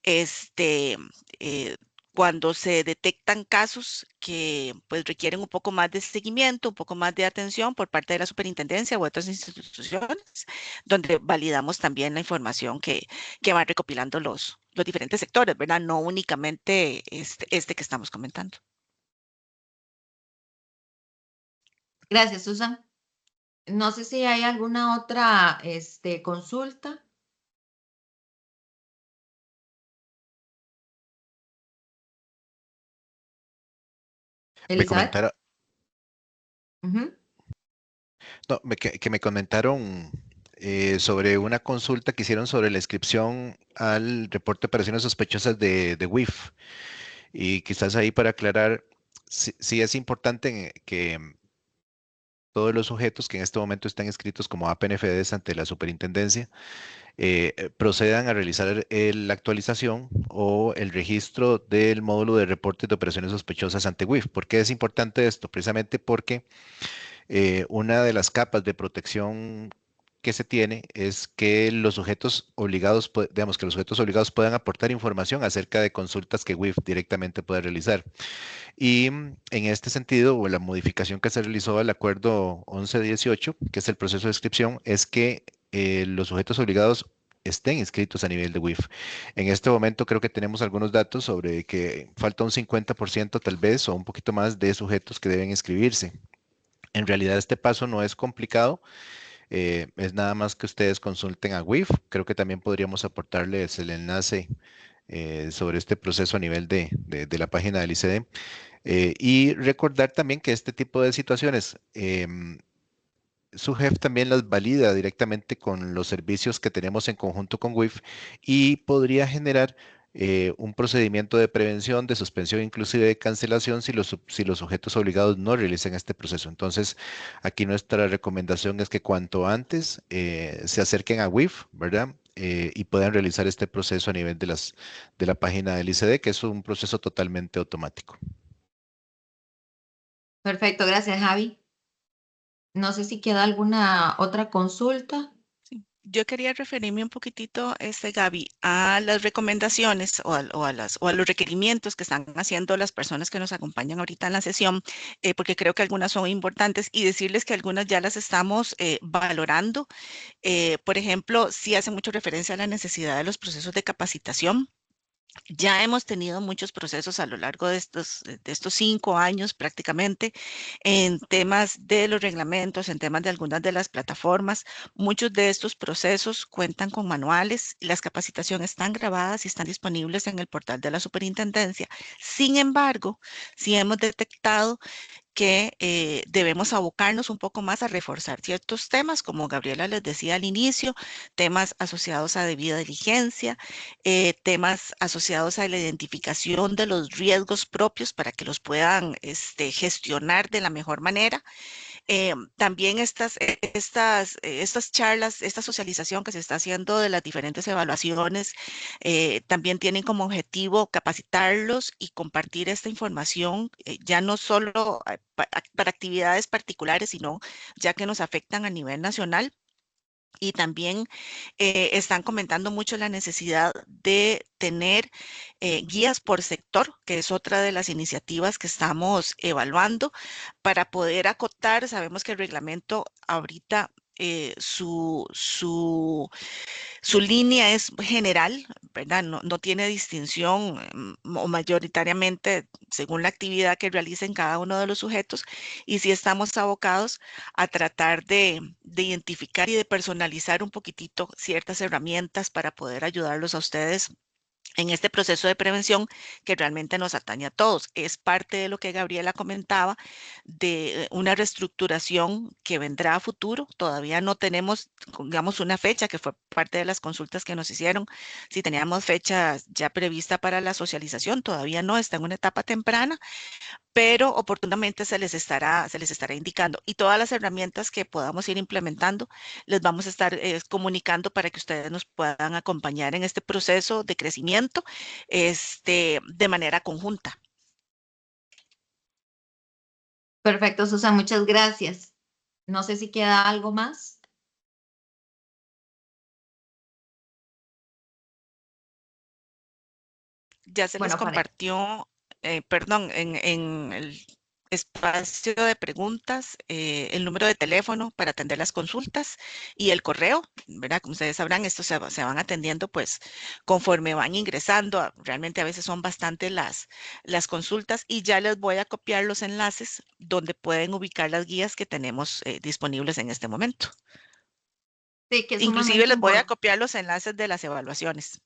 Este, eh, Cuando se detectan casos que pues requieren un poco más de seguimiento, un poco más de atención por parte de la superintendencia u otras instituciones, donde validamos también la información que van recopilando los diferentes sectores, ¿verdad? No únicamente este que estamos comentando. Gracias, Susan. No sé si hay alguna otra consulta. Me Elizabeth. comentaron, Ujú. no, que me comentaron sobre una consulta que hicieron sobre la inscripción al reporte de operaciones sospechosas de WIF. Y quizás ahí para aclarar, sí es importante que todos los sujetos que en este momento están inscritos como APNFDs ante la superintendencia procedan a realizar la actualización o el registro del módulo de reportes de operaciones sospechosas ante WIF. ¿Por qué es importante esto? Precisamente porque una de las capas de protección que se tiene es que los sujetos obligados, digamos que los sujetos obligados puedan aportar información acerca de consultas que WIF directamente puede realizar. Y en este sentido, o la modificación que se realizó al acuerdo 1118, que es el proceso de inscripción, es que los sujetos obligados estén inscritos a nivel de WIF. En este momento creo que tenemos algunos datos sobre que falta un 50% tal vez o un poquito más de sujetos que deben inscribirse. En realidad este paso no es complicado, es nada más que ustedes consulten a WIF. Creo que también podríamos aportarles el enlace sobre este proceso a nivel de la página del ICD. Y recordar también que este tipo de situaciones, su jefe también las valida directamente con los servicios que tenemos en conjunto con WIF y podría generar un procedimiento de prevención, de suspensión, inclusive de cancelación si los sujetos obligados no realicen este proceso. Entonces, aquí nuestra recomendación es que cuanto antes se acerquen a WIF, ¿verdad? Y puedan realizar este proceso a nivel de la página del ICD, que es un proceso totalmente automático. Perfecto, gracias, Javi. No sé si queda alguna otra consulta. Sí. Yo quería referirme un poquitito, Gaby, a las recomendaciones o a los requerimientos que están haciendo las personas que nos acompañan ahorita en la sesión, porque creo que algunas son importantes y decirles que algunas ya las estamos valorando. Por ejemplo, sí hace mucho referencia a la necesidad de los procesos de capacitación Ya hemos tenido muchos procesos a lo largo de estos 5 años prácticamente en temas de los reglamentos, en temas de algunas de las plataformas. Muchos de estos procesos cuentan con manuales y las capacitaciones están grabadas y están disponibles en el portal de la superintendencia. Sin embargo, sí hemos detectado que debemos abocarnos un poco más a reforzar ciertos temas, como Gabriela les decía al inicio, temas asociados a debida diligencia, temas asociados a la identificación de los riesgos propios para que los puedan gestionar de la mejor manera. También estas charlas, esta socialización que se está haciendo de las diferentes evaluaciones, también tienen como objetivo capacitarlos y compartir esta información, ya no solo para actividades particulares, sino ya que nos afectan a nivel nacional. Y también están comentando mucho la necesidad de tener guías por sector, que es otra de las iniciativas que estamos evaluando para poder acotar. Sabemos que el reglamento ahorita su línea es general, ¿verdad? No tiene distinción o mayoritariamente según la actividad que realicen cada uno de los sujetos, y sí estamos abocados a tratar de identificar y de personalizar un poquitito ciertas herramientas para poder ayudarlos a ustedes en este proceso de prevención que realmente nos atañe a todos. Es parte de lo que Gabriela comentaba de una reestructuración que vendrá a futuro. Todavía no tenemos, digamos, una fecha, que fue parte de las consultas que nos hicieron. Si teníamos fecha ya prevista para la socialización, todavía no, está en una etapa temprana, pero oportunamente se les estará indicando. Y todas las herramientas que podamos ir implementando, les vamos a estar comunicando para que ustedes nos puedan acompañar en este proceso de crecimiento de manera conjunta. Perfecto, Susan, muchas gracias. No sé si queda algo más. Ya se les Bueno, compartió, perdón, en el espacio de preguntas, el número de teléfono para atender las consultas y el correo, ¿verdad? Como ustedes sabrán, estos se van atendiendo pues conforme van ingresando. Realmente a veces son bastante las consultas, y ya les voy a copiar los enlaces donde pueden ubicar las guías que tenemos disponibles en este momento. sí, que es Inclusive sumamente les voy a importante. copiar los enlaces de las evaluaciones.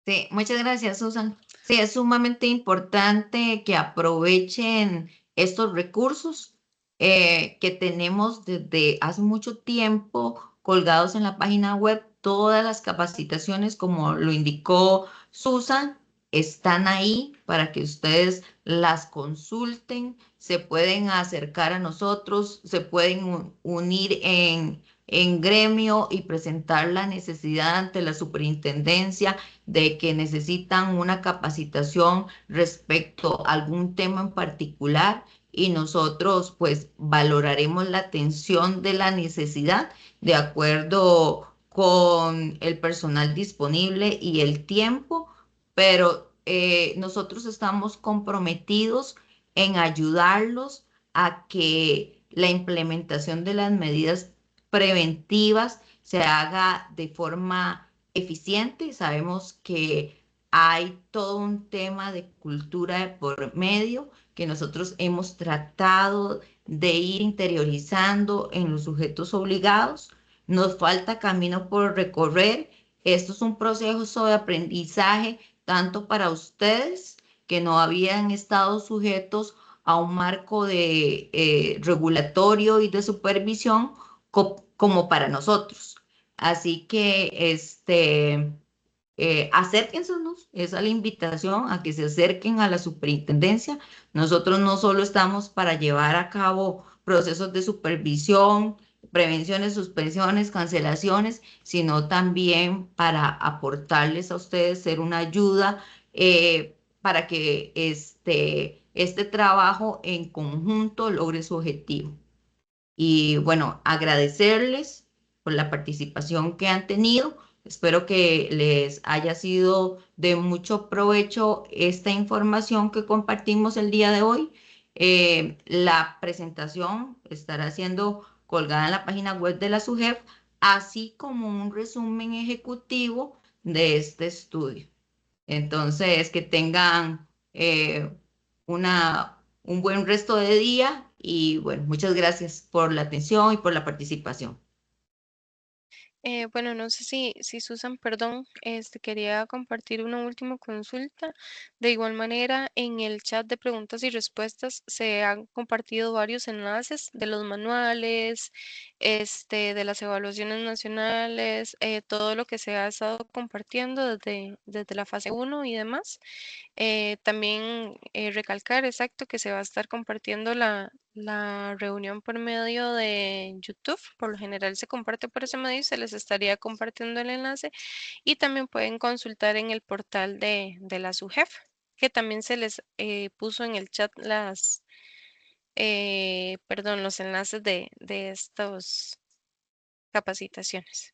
Sí, muchas gracias, Susan. Sí, es sumamente importante que aprovechen estos recursos que tenemos desde hace mucho tiempo colgados en la página web. Todas las capacitaciones, como lo indicó Susan, están ahí para que ustedes las consulten, se pueden acercar a nosotros, se pueden unir en gremio y presentar la necesidad ante la superintendencia de que necesitan una capacitación respecto a algún tema en particular, y nosotros pues valoraremos la atención de la necesidad de acuerdo con el personal disponible y el tiempo, pero nosotros estamos comprometidos en ayudarlos a que la implementación de las medidas preventivas se haga de forma eficiente. Sabemos que hay todo un tema de cultura de por medio que nosotros hemos tratado de ir interiorizando en los sujetos obligados. Nos falta camino por recorrer. Esto es un proceso de aprendizaje tanto para ustedes que no habían estado sujetos a un marco de regulatorio y de supervisión como para nosotros. Así que acérquensenos, esa es la invitación a que se acerquen a la superintendencia. Nosotros no solo estamos para llevar a cabo procesos de supervisión, prevenciones, suspensiones, cancelaciones, sino también para aportarles a ustedes, ser una ayuda para que este trabajo en conjunto logre su objetivo. Y bueno, agradecerles por la participación que han tenido. Espero que les haya sido de mucho provecho esta información que compartimos el día de hoy. La presentación estará siendo colgada en la página web de la SUGEF, así como un resumen ejecutivo de este estudio. Entonces, que tengan un buen resto de día y bueno, muchas gracias por la atención y por la participación. Bueno, no sé si Susan, perdón, quería compartir una última consulta. De igual manera, en el chat de preguntas y respuestas se han compartido varios enlaces de los manuales, de las evaluaciones nacionales, todo lo que se ha estado compartiendo desde la fase 1 y demás. También recalcar, exacto, que se va a estar compartiendo la reunión por medio de YouTube. Por lo general se comparte por ese medio y se les estaría compartiendo el enlace. Y también pueden consultar en el portal de la SUGEF, que también se les puso en el chat perdón, los enlaces de estas capacitaciones.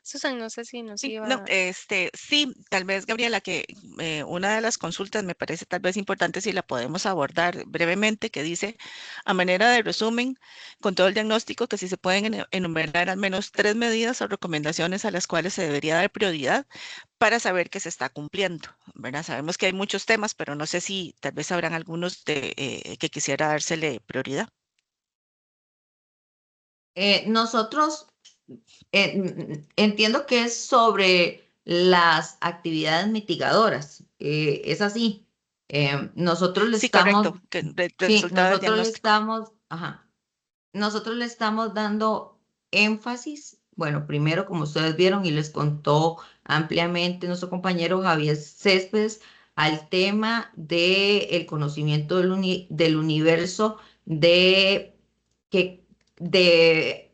Susan, no sé si nos Sí, no, iba. sí, tal vez, Gabriela, que una de las consultas me parece tal vez importante si la podemos abordar brevemente, que dice, a manera de resumen, con todo el diagnóstico, que si se pueden enumerar al menos 3 medidas o recomendaciones a las cuales se debería dar prioridad para saber que se está cumpliendo, ¿verdad? Sabemos que hay muchos temas, pero no sé si tal vez habrán algunos que quisiera dársele prioridad. Nosotros entiendo que es sobre las actividades mitigadoras. Es así. Nosotros le Sí, correcto, estamos, que sí, resultado del diagnóstico. ajá, nosotros le estamos dando énfasis. Bueno, primero, como ustedes vieron y les contó ampliamente nuestro compañero Javier Céspedes, al tema del conocimiento del universo de, que, de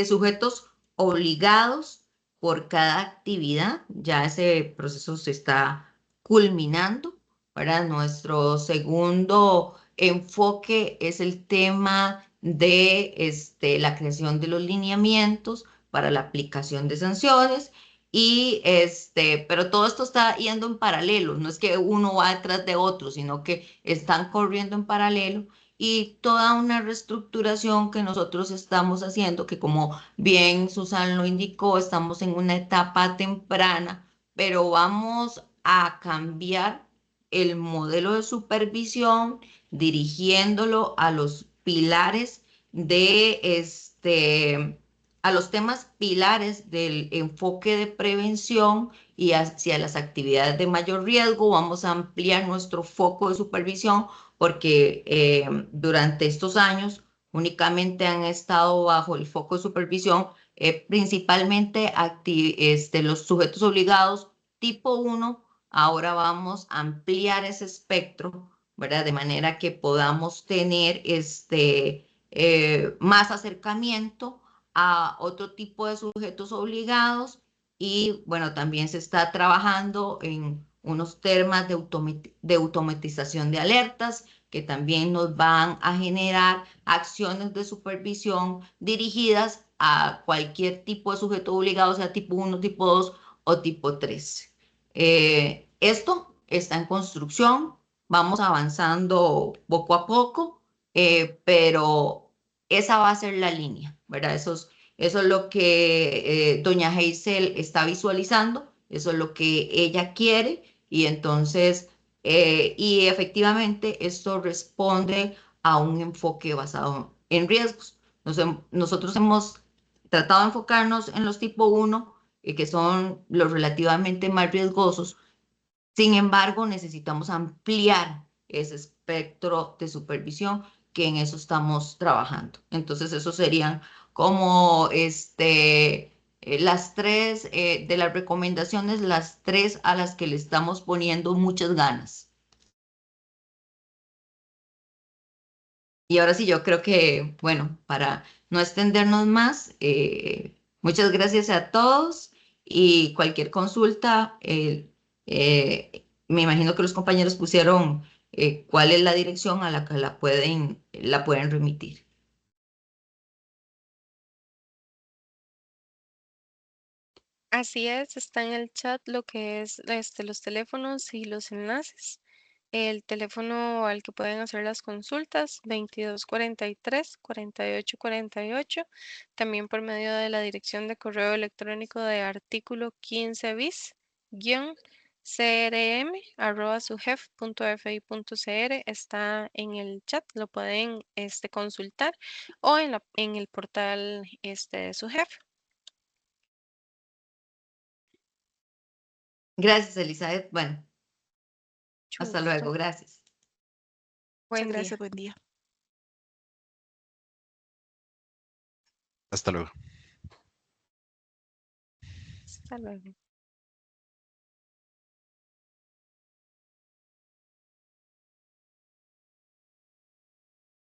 sujetos obligados por cada actividad. Ya ese proceso se está culminando. Para nuestro segundo enfoque es el tema de la creación de los lineamientos para la aplicación de sanciones. Y pero todo esto está yendo en paralelo, no es que uno va detrás de otro, sino que están corriendo en paralelo y toda una reestructuración que nosotros estamos haciendo, que como bien Susan lo indicó, estamos en una etapa temprana, pero vamos a cambiar el modelo de supervisión, dirigiéndolo a los pilares de a los temas pilares del enfoque de prevención y hacia las actividades de mayor riesgo. Vamos a ampliar nuestro foco de supervisión porque durante estos años únicamente han estado bajo el foco de supervisión principalmente los sujetos obligados tipo 1. Ahora vamos a ampliar ese espectro, ¿verdad? De manera que podamos tener más acercamiento a otro tipo de sujetos obligados y bueno, también se está trabajando en unos temas de automatización de alertas que también nos van a generar acciones de supervisión dirigidas a cualquier tipo de sujeto obligado, sea tipo 1, tipo 2 o tipo 3. Esto está en construcción, vamos avanzando poco a poco, pero esa va a ser la línea, ¿verdad? Eso es lo que doña Hazel está visualizando, eso es lo que ella quiere y entonces, y efectivamente esto responde a un enfoque basado en riesgos. Nosotros hemos tratado de enfocarnos en los tipo 1, que son los relativamente más riesgosos. Sin embargo, necesitamos ampliar ese espectro de supervisión que en eso estamos trabajando. Entonces, eso serían como las tres de las recomendaciones, las tres a las que le estamos poniendo muchas ganas. Y ahora sí, yo creo que, bueno, para no extendernos más, muchas gracias a todos y cualquier consulta, me imagino que los compañeros pusieron cuál es la dirección a la que la pueden remitir. Así es, está en el chat lo que es los teléfonos y los enlaces. El teléfono al que pueden hacer las consultas, 2243-4848. También por medio de la dirección de correo electrónico de artículo 15 bis, crm@sujef.fi.cr está en el chat, lo pueden consultar o en el portal de Sujef. Gracias, Elizabeth. Bueno, Mucho hasta gusto. luego. Gracias. Muchas Buen día. gracias, buen día. Hasta luego. Hasta luego.